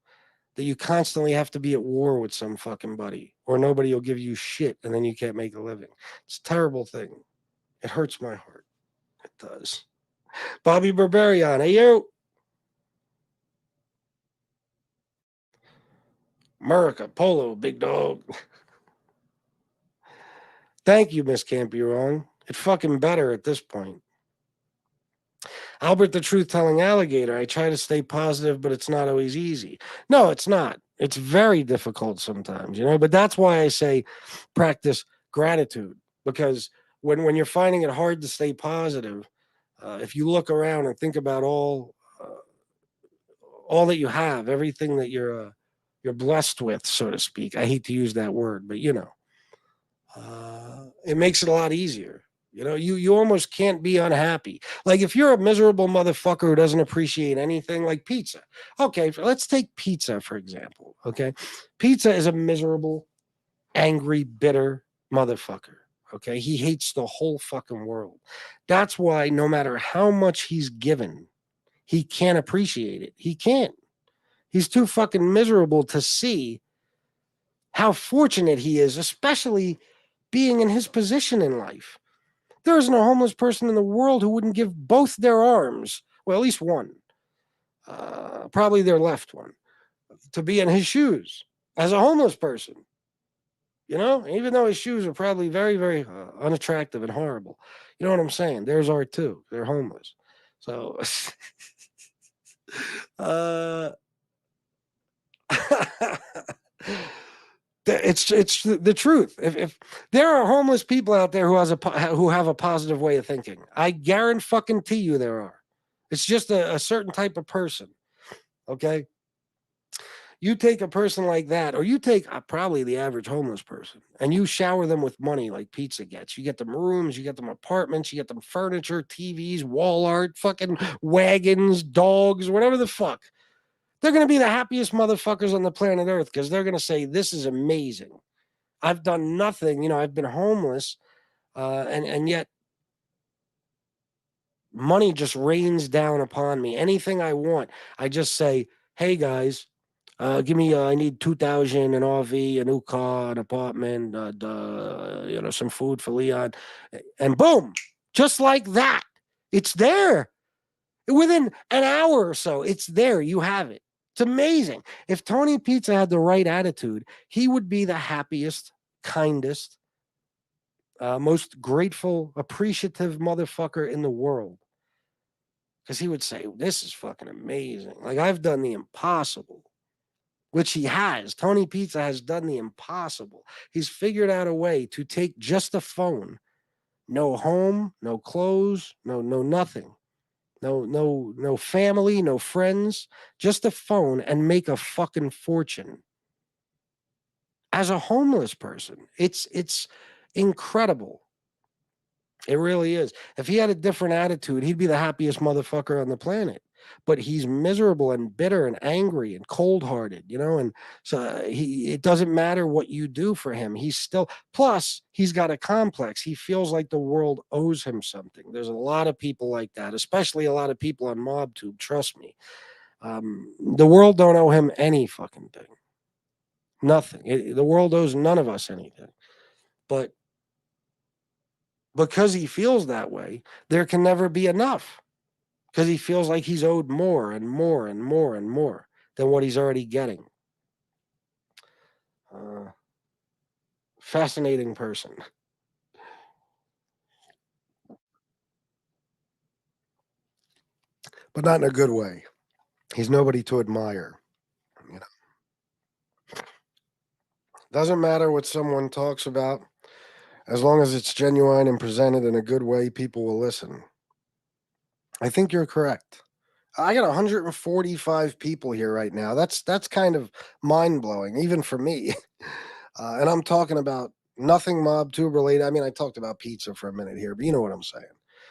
that you constantly have to be at war with some fucking buddy or nobody will give you shit and then you can't make a living. It's a terrible thing. It hurts my heart. It does. Bobby Berberian, hey you. America, Polo, big dog. Thank you, Miss Can't Be Wrong. It's fucking better at this point. Albert the Truth Telling Alligator. I try to stay positive, but it's not always easy. No, it's not. It's very difficult sometimes, but that's why I say practice gratitude because when you're finding it hard to stay positive, if you look around and think about all that you have, everything that you're blessed with, so to speak. I hate to use that word, but it makes it a lot easier. You almost can't be unhappy. Like if you're a miserable motherfucker who doesn't appreciate anything, like pizza. Okay, let's take pizza for example. Okay, pizza is a miserable, angry, bitter motherfucker. Okay, he hates the whole fucking world. That's why no matter how much he's given, he can't appreciate it. He can't. He's too fucking miserable to see how fortunate he is, especially being in his position in life. There isn't a homeless person in the world who wouldn't give both their arms, well, at least one, probably their left one, to be in his shoes as a homeless person. Even though his shoes are probably very, very unattractive and horrible. You know what I'm saying? Theirs are too. They're homeless. So, uh, it's the truth. If there are homeless people out there who have a positive way of thinking, I guarantee you there are. It's just a certain type of person. Okay, you take a person like that, or you take probably the average homeless person, and you shower them with money like pizza gets. You get them rooms, you get them apartments, you get them furniture, TVs, wall art, fucking wagons, dogs, whatever the fuck. They're going to be the happiest motherfuckers on the planet Earth because they're going to say, this is amazing. I've done nothing. I've been homeless. And yet money just rains down upon me. Anything I want, I just say, "Hey guys, give me. I need 2,000, an RV, a new car, an apartment, some food for Leon," and boom, just like that, it's there within an hour or so. It's there. You have it. It's amazing. If Tony Pizza had the right attitude, he would be the happiest, kindest, most grateful, appreciative motherfucker in the world. Because he would say, "This is fucking amazing. Like, I've done the impossible," which he has. Tony Pizza has done the impossible. He's figured out a way to take just a phone, no home, no clothes, no nothing, no family, no friends, just a phone, and make a fucking fortune as a homeless person. It's incredible. It really is. If he had a different attitude, he'd be the happiest motherfucker on the planet. But he's miserable and bitter and angry and cold-hearted, and so it doesn't matter what you do for him. He's still, plus he's got a complex. He feels like the world owes him something. There's a lot of people like that, especially a lot of people on MobTube, trust me. The world don't owe him any fucking thing. Nothing. The world owes none of us anything. But because he feels that way, there can never be enough. Because he feels like he's owed more and more and more and more than what he's already getting. Fascinating person. But not in a good way. He's nobody to admire. You know, doesn't matter what someone talks about, as long as it's genuine and presented in a good way, people will listen. I think you're correct. I got 145 people here right now. That's kind of mind blowing, even for me. And I'm talking about nothing mob tube related. I mean, I talked about pizza for a minute here, but you know what I'm saying.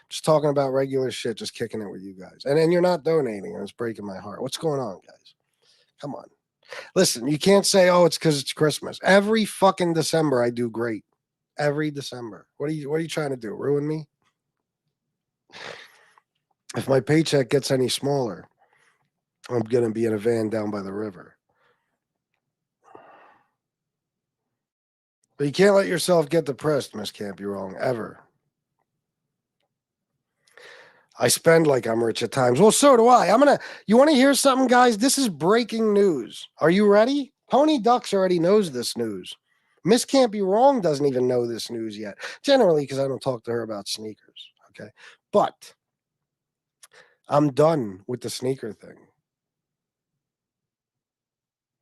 Just talking about regular shit, just kicking it with you guys. And then you're not donating, and it's breaking my heart. What's going on, guys? Come on. Listen, you can't say, "Oh, it's because it's Christmas." Every fucking December, I do great. Every December. What are you trying to do? Ruin me? If my paycheck gets any smaller, I'm gonna be in a van down by the river. But you can't let yourself get depressed, Miss Can't Be Wrong, ever. I spend like I'm rich at times. Well, so do I. You want to hear something, guys? This is breaking news. Are you ready? Tony Ducks already knows this news. Miss Can't Be Wrong doesn't even know this news yet. Generally, because I don't talk to her about sneakers. Okay. But I'm done with the sneaker thing.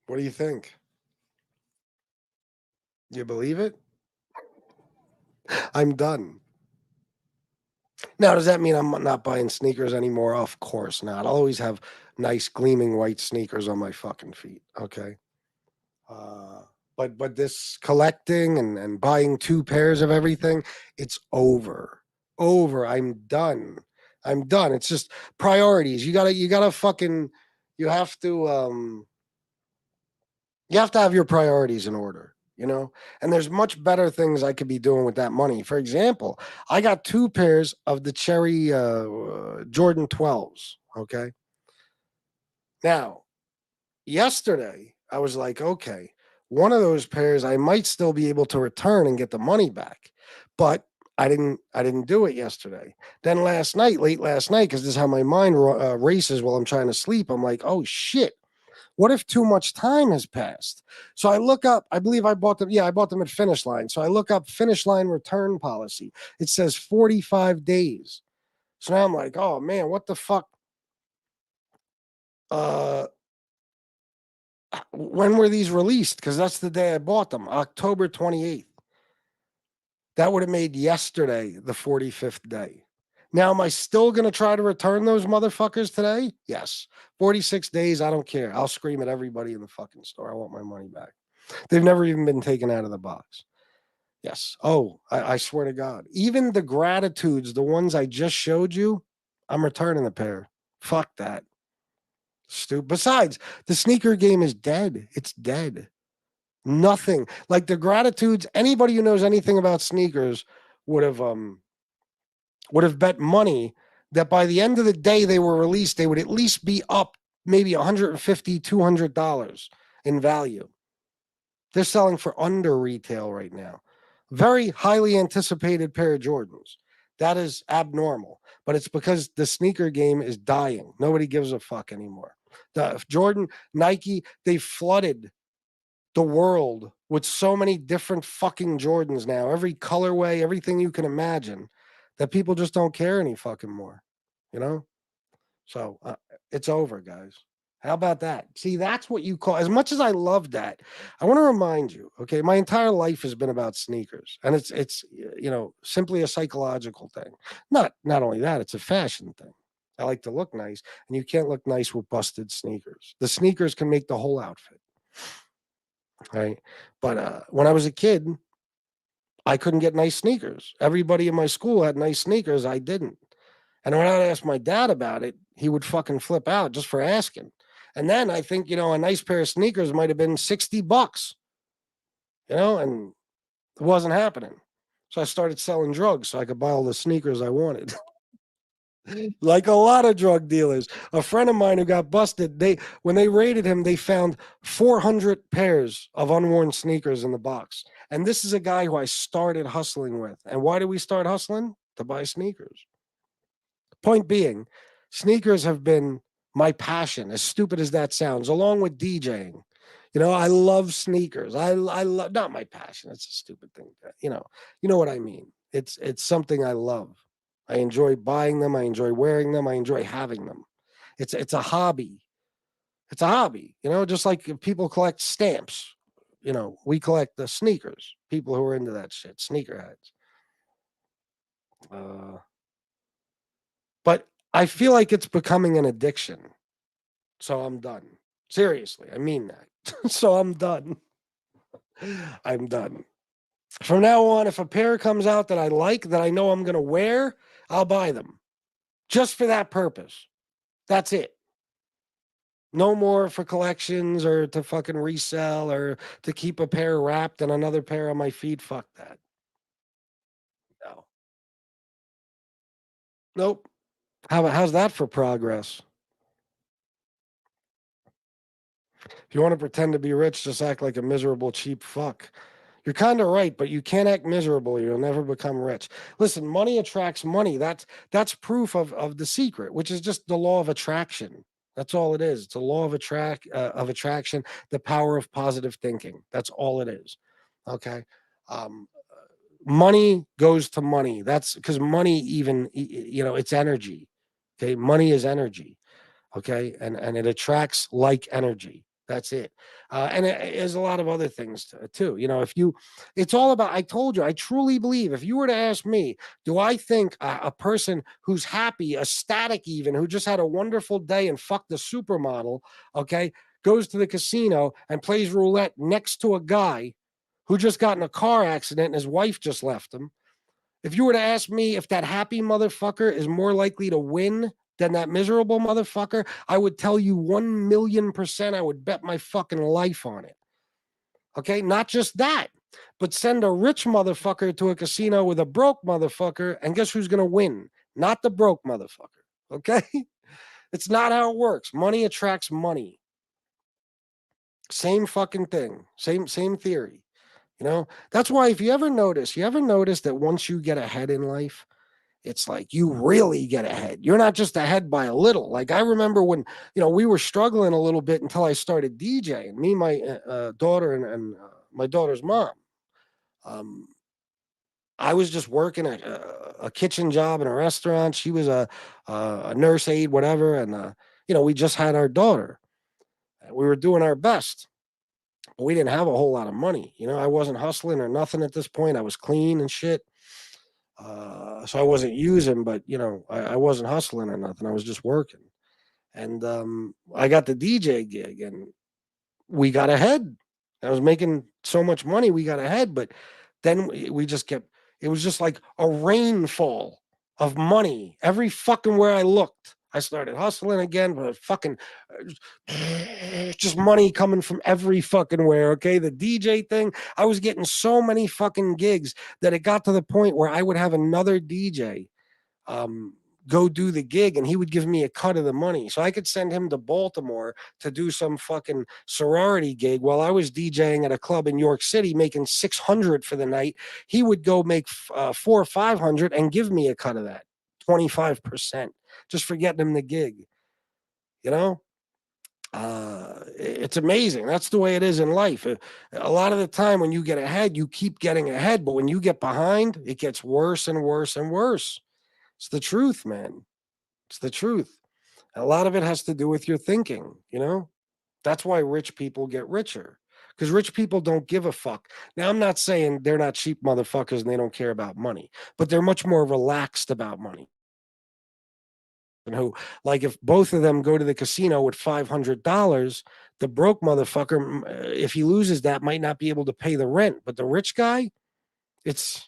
What do you think? You believe it? I'm done. Now, does that mean I'm not buying sneakers anymore? Of course not. I'll always have nice gleaming white sneakers on my fucking feet. Okay. Uh, but this collecting and buying two pairs of everything, it's over. Over. I'm done. I'm done. It's just priorities. You gotta fucking you have to you have to have your priorities in order. And there's much better things I could be doing with that money. For example, I got two pairs of the cherry Jordan 12s. Okay. Now, yesterday, I was like, okay, one of those pairs I might still be able to return and get the money back. But I didn't do it yesterday. Then last night, late last night, because this is how my mind races while I'm trying to sleep. I'm like, oh shit, what if too much time has passed? So I look up, I believe I bought them. Yeah, I bought them at Finish Line. So I look up Finish Line return policy. It says 45 days. So now I'm like, oh man, what the fuck? Uh, when were these released? Because that's the day I bought them, October 28th. That would have made yesterday the 45th day. Now, am I still going to try to return those motherfuckers today? Yes. 46 days, I don't care. I'll scream at everybody in the fucking store. I want my money back. They've never even been taken out of the box. Yes. Oh, I swear to God. Even the gratitudes, the ones I just showed you, I'm returning a pair. Fuck that. Stupid. Besides, the sneaker game is dead. It's dead. Nothing. Like the gratitudes, anybody who knows anything about sneakers would have would have bet money that by the end of the day they were released, they would at least be up maybe $150, $200 in value. They're selling for under retail right now. Very highly anticipated pair of Jordans. That is abnormal, but it's because the sneaker game is dying. Nobody gives a fuck anymore. The Jordan, Nike, they flooded the world with so many different fucking Jordans now, every colorway, everything you can imagine, that people just don't care any fucking more, you know? So it's over, guys. How about that? See, that's what you call, as much as I love that, I want to remind you, okay, my entire life has been about sneakers. And it's simply a psychological thing. Not only that, it's a fashion thing. I like to look nice, and you can't look nice with busted sneakers. The sneakers can make the whole outfit. Right. But when I was a kid, I couldn't get nice sneakers. Everybody in my school had nice sneakers. I didn't. And when I would ask my dad about it, he would fucking flip out just for asking. And then I think, a nice pair of sneakers might have been $60, and it wasn't happening. So I started selling drugs so I could buy all the sneakers I wanted. Like a lot of drug dealers. A friend of mine who got busted, when they raided him, they found 400 pairs of unworn sneakers in the box. And this is a guy who I started hustling with. And why did we start hustling? To buy sneakers. Point being, sneakers have been my passion, as stupid as that sounds, along with DJing. I love sneakers. I love, not my passion. It's a stupid thing. You know what I mean. It's something I love. I enjoy buying them. I enjoy wearing them. I enjoy having them. It's a hobby. It's a hobby. Just like people collect stamps. We collect the sneakers. People who are into that shit, sneakerheads. But I feel like it's becoming an addiction. So I'm done. Seriously, I mean that. So I'm done. I'm done. From now on, if a pair comes out that I like, that I know I'm going to wear, I'll buy them. Just for that purpose. That's it. No more for collections or to fucking resell or to keep a pair wrapped and another pair on my feet. Fuck that. No. Nope. How's that for progress? If you want to pretend to be rich, just act like a miserable, cheap fuck. You're kind of right, but you can't act miserable. You'll never become rich. Listen, money attracts money. That's proof of the secret, which is just the law of attraction. That's all it is. It's a law of attraction, the power of positive thinking. That's all it is. Okay. Um, Money goes to money. That's because money, even it's energy. Okay, money is energy. Okay, and it attracts like energy. That's it. And there's a lot of other things too. It's all about, I told you, I truly believe, if you were to ask me, do I think a person who's happy, ecstatic even, who just had a wonderful day and fucked the supermodel, okay, goes to the casino and plays roulette next to a guy who just got in a car accident and his wife just left him, if you were to ask me if that happy motherfucker is more likely to win than that miserable motherfucker, I would tell you 1,000,000%. I would bet my fucking life on it. Okay, not just that, but send a rich motherfucker to a casino with a broke motherfucker, and guess who's going to win? Not the broke motherfucker. Okay, it's not how it works. Money attracts money. Same fucking thing. Same theory. That's why if you ever notice that once you get ahead in life, it's like you really get ahead. You're not just ahead by a little. Like I remember when, we were struggling a little bit until I started DJing. Me, my daughter, and my daughter's mom. I was just working a kitchen job in a restaurant. She was a nurse aide, whatever. And, we just had our daughter. We were doing our best. But we didn't have a whole lot of money. I wasn't hustling or nothing at this point. I was clean and shit. So I wasn't using, but I wasn't hustling or nothing. I was just working. And I got the DJ gig and we got ahead. I was making so much money, we got ahead, but then we just kept, it was just like a rainfall of money every fucking where I looked. I started hustling again, but fucking just money coming from every fucking where. Okay. The DJ thing, I was getting so many fucking gigs that it got to the point where I would have another DJ go do the gig and he would give me a cut of the money. So I could send him to Baltimore to do some fucking sorority gig while I was DJing at a club in York City making 600 for the night. He would go make 4 or 500 and give me a cut of that, 25%, just for getting him the gig. You know, it's amazing. That's the way it is in life. A lot of the time when you get ahead, you keep getting ahead, but when you get behind, it gets worse and worse and worse. It's the truth, man. It's the truth. A lot of it has to do with your thinking, you know? That's why rich people get richer. Because rich people don't give a fuck. Now, I'm not saying they're not cheap motherfuckers and they don't care about money, but they're much more relaxed about money. And who, like, if both of them go to the casino with $500, the broke motherfucker, if he loses that, might not be able to pay the rent. But the rich guy, it's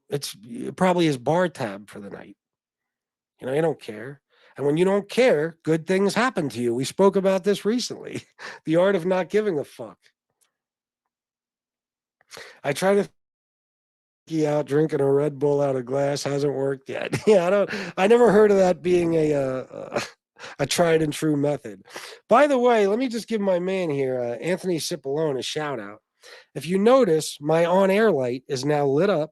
it's probably his bar tab for the night. You know, you don't care. And when you don't care, good things happen to you. We spoke about this recently. The art of not giving a fuck. I try to out drinking a Red Bull out of glass hasn't worked yet. Yeah, I never heard of that being a tried and true method. By the way, let me just give my man here, Anthony Cipollone, a shout out. If you notice, my on-air light is now lit up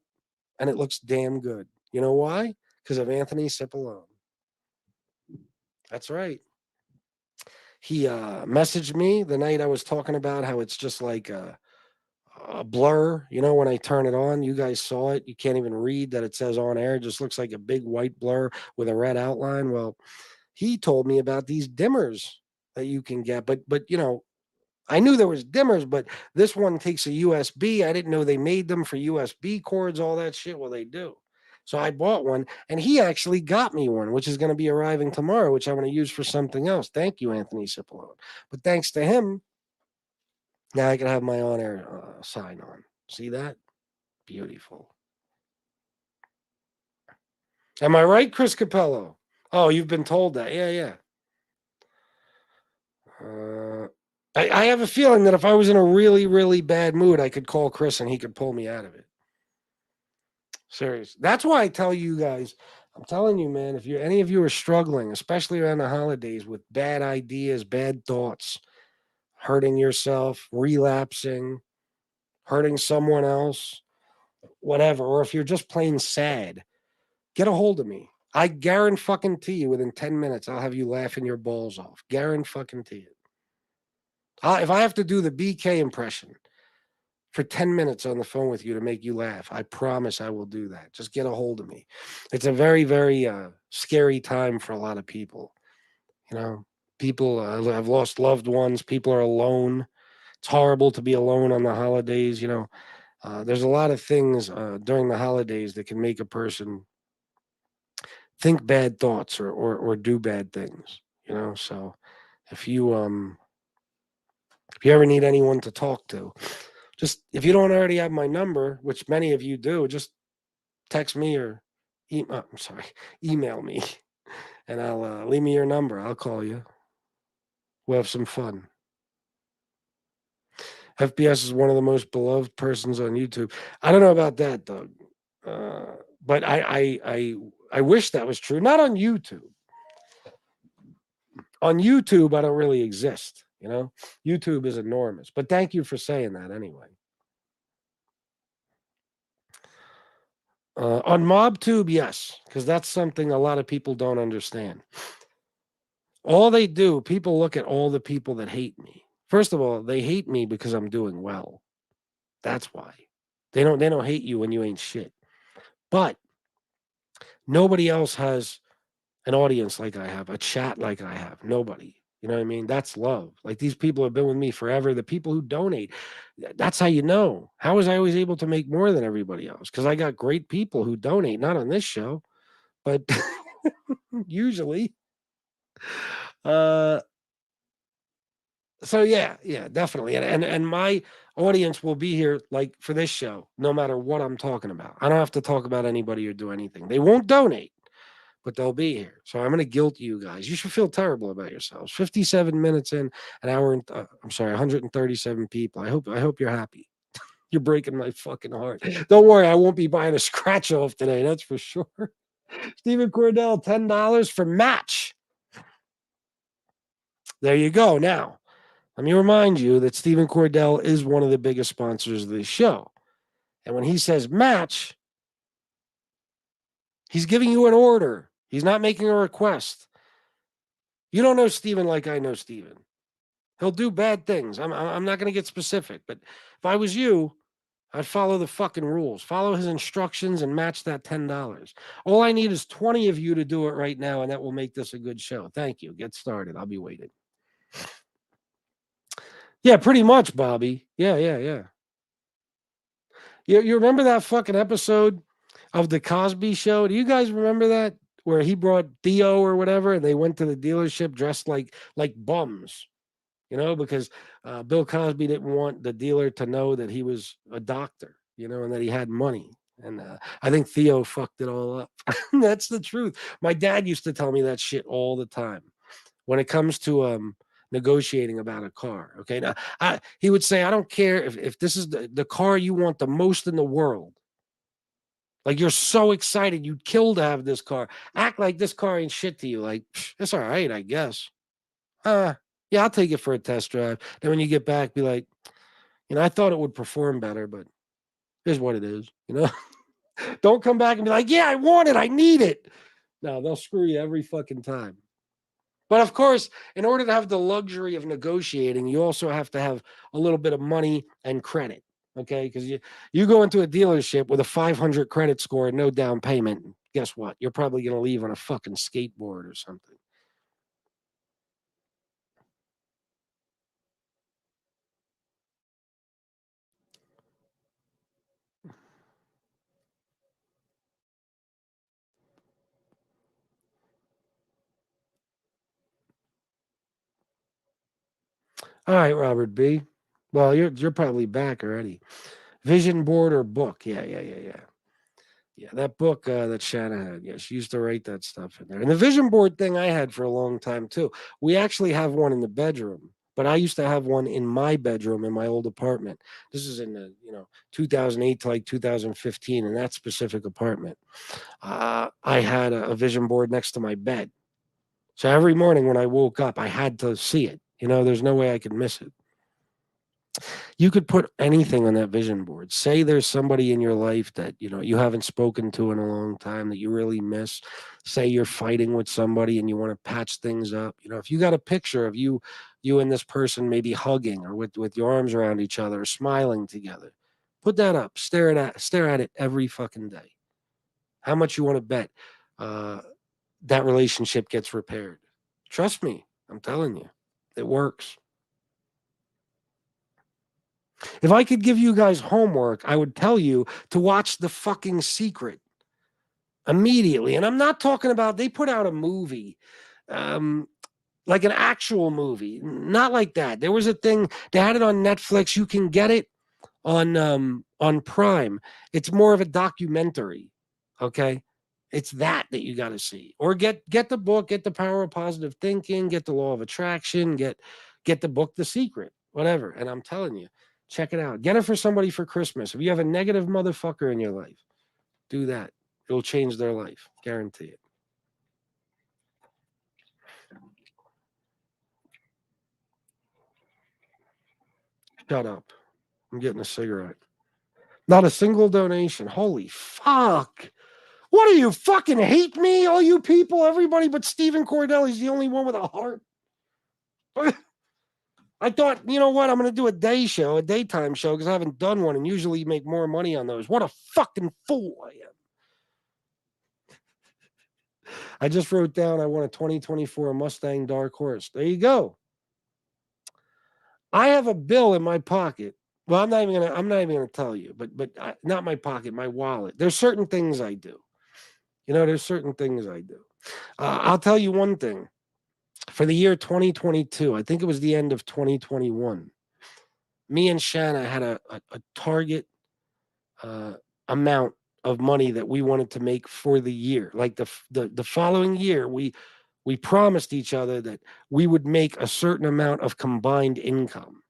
and it looks damn good. You know why? Because of Anthony Cipollone. That's right. He messaged me the night I was talking about how it's just like a blur. You know, when I turn it on, you guys saw it. You can't even read that it says on air. It just looks like a big white blur with a red outline. Well, he told me about these dimmers that you can get, but you know, I knew there was dimmers, but this one takes a USB. I didn't know they made them for USB cords, all that shit. Well, they do. So I bought one, and he actually got me one, which is going to be arriving tomorrow, which I'm going to use for something else. Thank you, Anthony Cipollone. But thanks to him, now I can have my on-air sign on. See that? Beautiful. Am I right, Chris Capello? Oh, you've been told that. Yeah, yeah. I have a feeling that if I was in a really, really bad mood, I could call Chris and he could pull me out of it. Serious. That's why I tell you guys, I'm telling you, man, if you any of you are struggling, especially around the holidays with bad ideas, bad thoughts, hurting yourself, relapsing, hurting someone else, whatever, or if you're just plain sad, get a hold of me. I guarantee you within 10 minutes, I'll have you laughing your balls off. Guarantee it. If I have to do the BK impression for 10 minutes on the phone with you to make you laugh, I promise I will do that. Just get a hold of me. It's a very, very scary time for a lot of people. You know, people have lost loved ones. People are alone. It's horrible to be alone on the holidays. You know, there's a lot of things during the holidays that can make a person think bad thoughts or do bad things. You know, so if you ever need anyone to talk to, just if you don't already have my number, which many of you do, just text me or email me, and I'll leave me your number. I'll call you. We'll have some fun. FBS is one of the most beloved persons on YouTube. I don't know about that, Doug, but I wish that was true. Not on YouTube. On YouTube, I don't really exist. You know, YouTube is enormous. But thank you for saying that anyway. On MobTube, yes, because that's something a lot of people don't understand. All they do, people look at all the people that hate me. First of all, they hate me because I'm doing well. That's why. They don't hate you when you ain't shit. But nobody else has an audience like I have, a chat like I have. Nobody. You know what I mean? That's love. Like these people have been with me forever. The people who donate, that's how you know. How was I always able to make more than everybody else? Because I got great people who donate, not on this show, but usually. Uh, so yeah, definitely. And my audience will be here like for this show, no matter what I'm talking about. I don't have to talk about anybody or do anything. They won't donate, but they'll be here. So I'm going to guilt you guys. You should feel terrible about yourselves. 57 minutes in, an hour and I'm sorry, 137 people. I hope you're happy. You're breaking my fucking heart. Don't worry, I won't be buying a scratch off today. That's for sure. Stephen Cordell, $10 for match. There you go. Now, let me remind you that Stephen Cordell is one of the biggest sponsors of this show. And when he says match, he's giving you an order. He's not making a request. You don't know Stephen like I know Stephen. He'll do bad things. I'm not going to get specific, but if I was you, I'd follow the fucking rules, follow his instructions, and match that $10. All I need is 20 of you to do it right now, and that will make this a good show. Thank you. Get started. I'll be waiting. Yeah, pretty much, Bobby. Yeah. You remember that fucking episode of the Cosby Show? Do you guys remember that? Where he brought Theo or whatever, and they went to the dealership dressed like bums, because Bill Cosby didn't want the dealer to know that he was a doctor, and that he had money. And I think Theo fucked it all up. That's the truth. My dad used to tell me that shit all the time when it comes to negotiating about a car. Okay. Now, he would say, I don't care if this is the car you want the most in the world. Like you're so excited, you'd kill to have this car. Act like this car ain't shit to you. Like, it's all right, I guess. Yeah, I'll take it for a test drive. Then when you get back, be like, I thought it would perform better, but here's what it is. Don't come back and be like, yeah, I want it. I need it. No, they'll screw you every fucking time. But of course, in order to have the luxury of negotiating, you also have to have a little bit of money and credit. Okay. Because you go into a dealership with a 500 credit score and no down payment. Guess what? You're probably going to leave on a fucking skateboard or something. All right, Robert B. Well, you're probably back already. Vision board or book? Yeah. Yeah, that book that Shanna had. Yeah, she used to write that stuff in there. And the vision board thing I had for a long time too. We actually have one in the bedroom, but I used to have one in my bedroom in my old apartment. This is in the 2008 to like 2015 in that specific apartment. I had a vision board next to my bed, so every morning when I woke up, I had to see it. There's no way I could miss it. You could put anything on that vision board. Say there's somebody in your life that you haven't spoken to in a long time that you really miss. Say you're fighting with somebody and you want to patch things up. If you got a picture of you and this person maybe hugging or with your arms around each other or smiling together, put that up. Stare at it every fucking day. How much you want to bet that relationship gets repaired? Trust me, I'm telling you, it works. If I could give you guys homework, I would tell you to watch The Fucking Secret immediately. And I'm not talking about, they put out a movie, like an actual movie, not like that. There was a thing, they had it on Netflix. You can get it on Prime. It's more of a documentary. Okay. It's that you got to see, or get the book, get The Power of Positive Thinking, get The Law of Attraction, get the book, The Secret, whatever. And I'm telling you, check it out. Get it for somebody for Christmas. If you have a negative motherfucker in your life, do that. It'll change their life. Guarantee it. Shut up. I'm getting a cigarette. Not a single donation. Holy fuck. What do you fucking hate me? All you people, everybody but Stephen Cordell. He's the only one with a heart. I thought, you know what? I'm going to do a daytime show, because I haven't done one, and usually you make more money on those. What a fucking fool I am. I just wrote down I want a 2024 Mustang Dark Horse. There you go. I have a bill in my pocket. Well, I'm not even gonna tell you, but not my pocket, my wallet. There's certain things I do. There's certain things I do. I'll tell you one thing. For the year 2022, I think it was the end of 2021. Me and Shanna had a target amount of money that we wanted to make for the year. Like the following year, we promised each other that we would make a certain amount of combined income.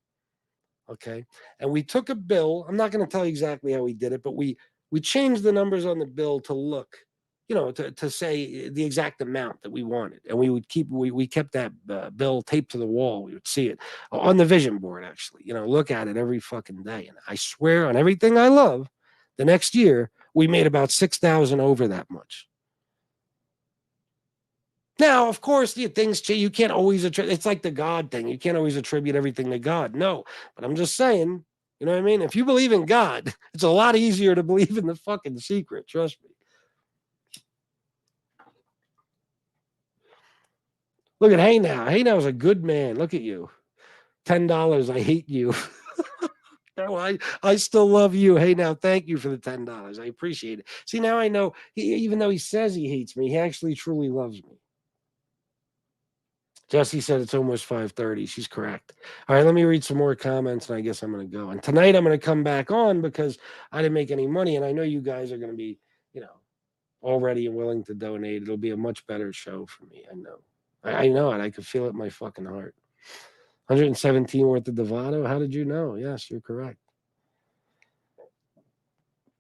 Okay. And we took a bill. I'm not going to tell you exactly how we did it, but we changed the numbers on the bill to look to say the exact amount that we wanted, and we kept that bill taped to the wall. We would see it on the vision board. Actually, look at it every fucking day. And I swear on everything I love, the next year we made about 6,000 over that much. Now, of course, the things change. You can't always attribute. It's like the God thing. You can't always attribute everything to God. No, but I'm just saying. You know what I mean? If you believe in God, it's a lot easier to believe in the fucking secret. Trust me. Look at Hey Now. Hey Now is a good man. Look at you. $10. I hate you. No, I still love you. Hey Now, thank you for the $10. I appreciate it. See, now I know. Even though he says he hates me, he actually truly loves me. Jesse said it's almost 5:30. She's correct. All right, let me read some more comments, and I guess I'm going to go. And tonight I'm going to come back on because I didn't make any money, and I know you guys are going to be, all ready and willing to donate. It'll be a much better show for me. I know. I know it. I could feel it in my fucking heart. 117 worth of Dovato. How did you know? Yes, you're correct.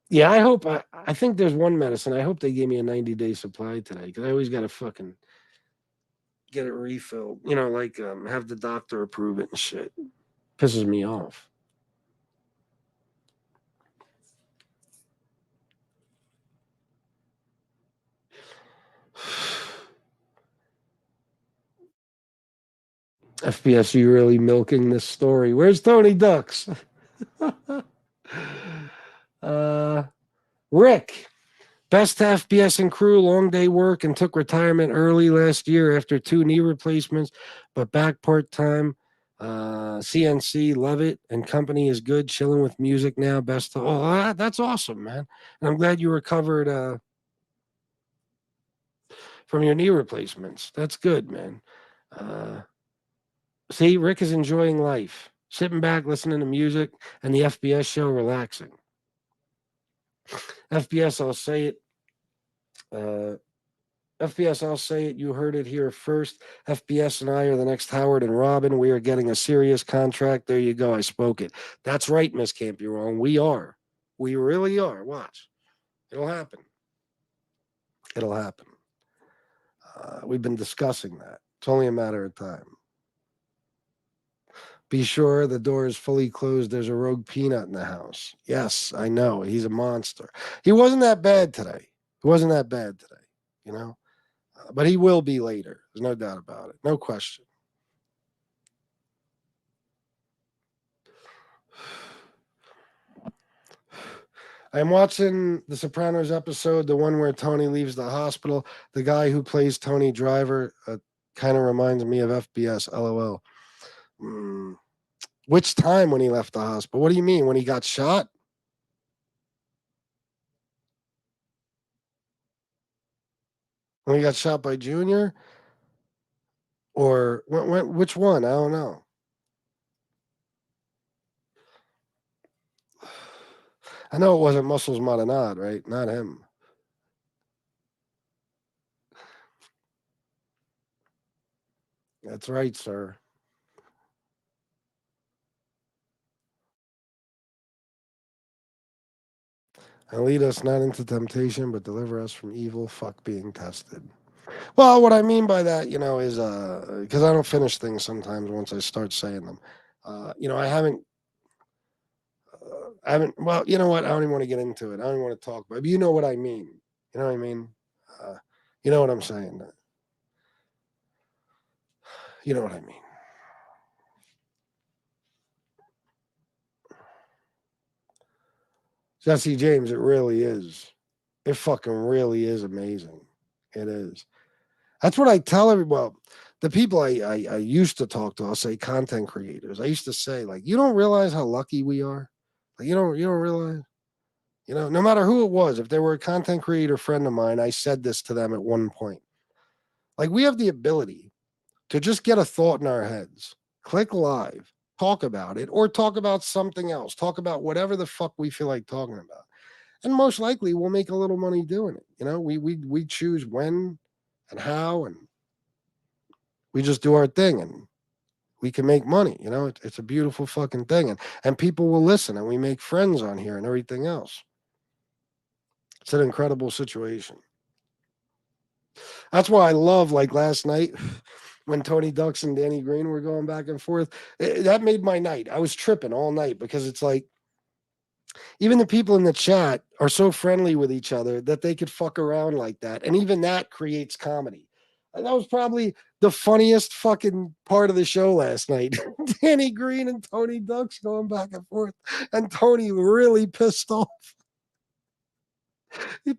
Yeah, I hope. I think there's one medicine. I hope they gave me a 90-day supply today because I always got to fucking get it refilled. Like have the doctor approve it and shit. Pisses me off. FPS, you really milking this story. Where's Tony Ducks? Rick, best FPS and crew, long day work, and took retirement early last year after 2 knee replacements, but back part time. CNC, love it, and company is good. Chilling with music now. That's awesome, man. And I'm glad you recovered from your knee replacements. That's good, man. Uh, See, Rick is enjoying life, sitting back, listening to music, and the FBS show, relaxing. FBS, I'll say it. Uh, FBS, I'll say it. You heard it here first. FBS and I are the next Howard and Robin. We are getting a serious contract. There you go. I spoke it. That's right, Miss Can't Be Wrong. We are. We really are. Watch. It'll happen. It'll happen. We've been discussing that. It's only a matter of time. Be sure the door is fully closed. There's a rogue peanut in the house. Yes, I know. He's a monster. He wasn't that bad today. He wasn't that bad today, but he will be later. There's no doubt about it. No question. I'm watching the Sopranos episode, the one where Tony leaves the hospital. The guy who plays Tony Driver kind of reminds me of FBS. LOL. Which time when he left the hospital? What do you mean? When he got shot? When he got shot by Junior? Or which one? I don't know. I know it wasn't Muscles Madanad, right? Not him. That's right, sir. And lead us not into temptation, but deliver us from evil. Fuck being tested. Well, what I mean by that, is because I don't finish things sometimes once I start saying them. I haven't. Well, you know what? I don't even want to get into it. I don't even want to talk about it. But you know what I mean. You know what I mean? Uh, you know what I'm saying. You know what I mean. Jesse James, it really is. It fucking really is amazing. It is. That's what I tell everybody. Well, the people I used to talk to, I'll say content creators. I used to say, like, you don't realize how lucky we are. Like, you don't realize. No matter who it was, if they were a content creator friend of mine, I said this to them at one point. Like, we have the ability to just get a thought in our heads, click live, talk about it, or talk about something else, talk about whatever the fuck we feel like talking about. And most likely we'll make a little money doing it. We choose when and how, and we just do our thing, and we can make money. It's a beautiful fucking thing, and people will listen, and we make friends on here and everything else. It's an incredible situation. That's why I love like last night when Tony Ducks and Danny Green were going back and forth. That made my night. I was tripping all night because it's like even the people in the chat are so friendly with each other that they could fuck around like that. And even that creates comedy. And that was probably the funniest fucking part of the show last night. Danny Green and Tony Ducks going back and forth. And Tony really pissed off.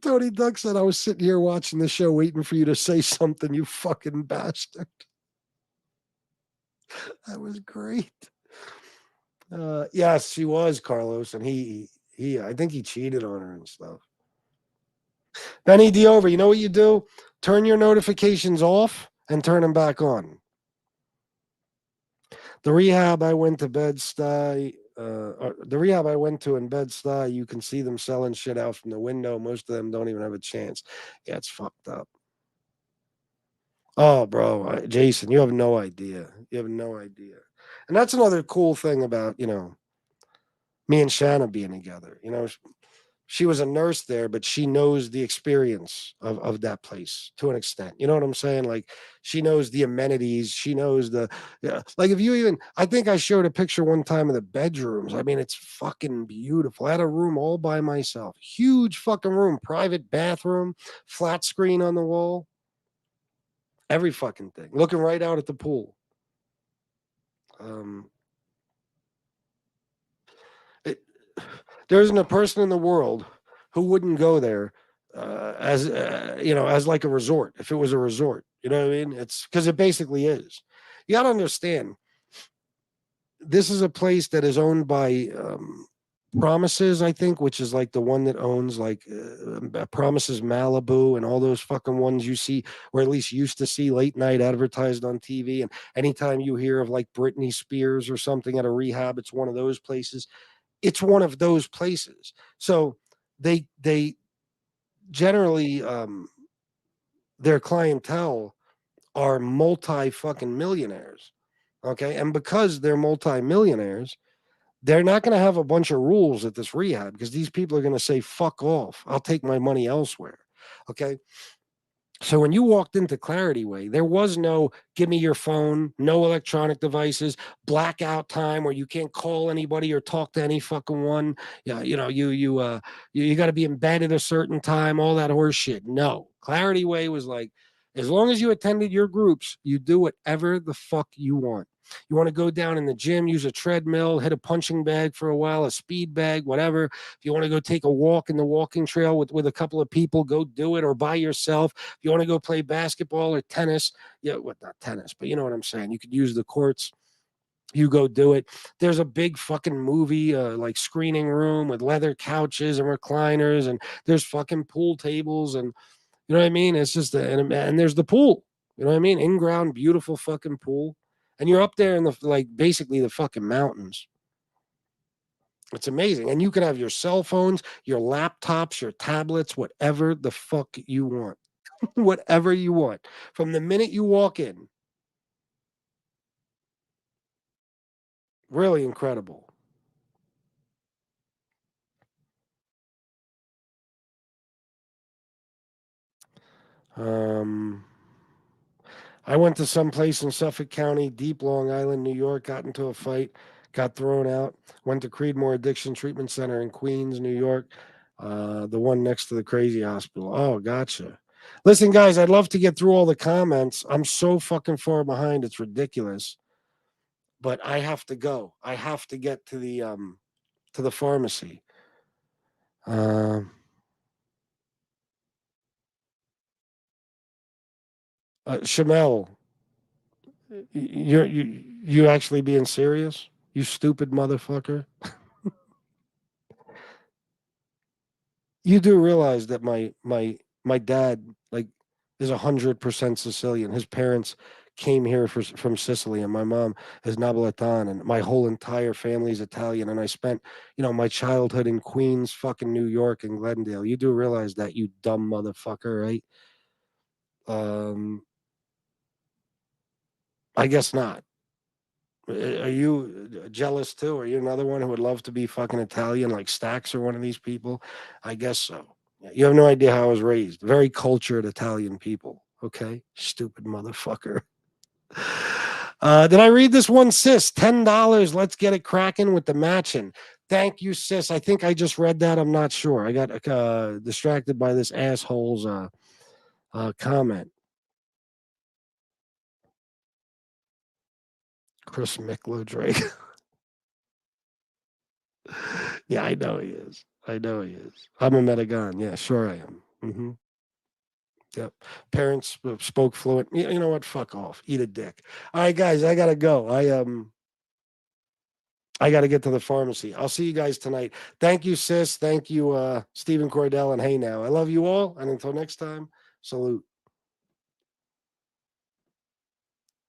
Tony Duck said, I was sitting here watching the show waiting for you to say something, you fucking bastard. That was great. Yes, she was Carlos, and I think he cheated on her and stuff. Benny D over. You know what you do? Turn your notifications off and turn them back on. The rehab I went to Bed-Stuy, the rehab I went to in Bed-Stuy, you can see them selling shit out from the window. Most of them don't even have a chance. Yeah, it's fucked up. Oh, bro, Jason, you have no idea. You have no idea. And that's another cool thing about, me and Shanna being together. She was a nurse there, but she knows the experience of that place to an extent. You know what I'm saying? Like she knows the amenities. She knows yeah. Like if you even, I think I showed a picture one time of the bedrooms. I mean, it's fucking beautiful. I had a room all by myself, huge fucking room, private bathroom, flat screen on the wall, every fucking thing, looking right out at the pool. Um, it, there isn't a person in the world who wouldn't go there as as like a resort if it was a resort. You know what I mean? It's because it basically is. You got to understand. This is a place that is owned by Promises, I think, which is like the one that owns like Promises Malibu and all those fucking ones you see, or at least used to see late night advertised on TV. And anytime you hear of like Britney Spears or something at a rehab, it's one of those places. It's one of those places. So they generally their clientele are multi fucking millionaires. Okay. And because they're multi millionaires, they're not going to have a bunch of rules at this rehab because these people are going to say, fuck off. I'll take my money elsewhere. Okay. So when you walked into Clarity Way, there was no give me your phone, no electronic devices, blackout time where you can't call anybody or talk to any fucking one. Yeah, you got to be in bed at a certain time, all that horse shit. No. Clarity Way was like, as long as you attended your groups, you do whatever the fuck you want. You want to go down in the gym, use a treadmill, hit a punching bag for a while, a speed bag, whatever. If you want to go take a walk in the walking trail with a couple of people, go do it or by yourself. If you want to go play basketball or tennis, yeah, what not tennis, but you know what I'm saying. You could use the courts. You go do it. There's a big fucking movie like screening room with leather couches and recliners, and there's fucking pool tables, and you know what I mean. It's just and there's the pool. You know what I mean? In ground, beautiful fucking pool, and you're up there in the like basically the fucking mountains. It's amazing. And you can have your cell phones, your laptops, your tablets, whatever the fuck you want. Whatever you want. From the minute you walk in, really incredible. Um, I went to some place in Suffolk County, deep Long Island, New York, got into a fight, got thrown out. Went to Creedmoor Addiction Treatment Center in Queens, New York, the one next to the crazy hospital. Oh, gotcha. Listen, guys, I'd love to get through all the comments. I'm so fucking far behind. It's ridiculous. But I have to go. I have to get to the pharmacy. Um, Shamel, you actually being serious? You stupid motherfucker. You do realize that my dad like is 100% Sicilian. His parents came here from Sicily, and my mom is Napoletan, and my whole entire family is Italian. And I spent my childhood in Queens, fucking New York, and Glendale. You do realize that, you dumb motherfucker, right? Um, I guess not. Are you jealous too? Are you another one who would love to be fucking Italian like Stacks or one of these people? I guess so. Yeah, you have no idea how I was raised. Very cultured Italian people. Okay, stupid motherfucker. Did I read this one, sis? $10. Let's get it cracking with the matching. Thank you, sis. I think I just read that. I'm not sure. I got distracted by this asshole's comment. Chris Miklo Drake. Yeah, I know he is. I know he is. I'm a Metagon. Yeah, sure I am. Yep. Parents spoke fluent. You know what? Fuck off. Eat a dick. All right, guys. I gotta go. I got to get to the pharmacy. I'll see you guys tonight. Thank you, sis. Thank you, Stephen Cordell and Hey Now. I love you all. And until next time, salute.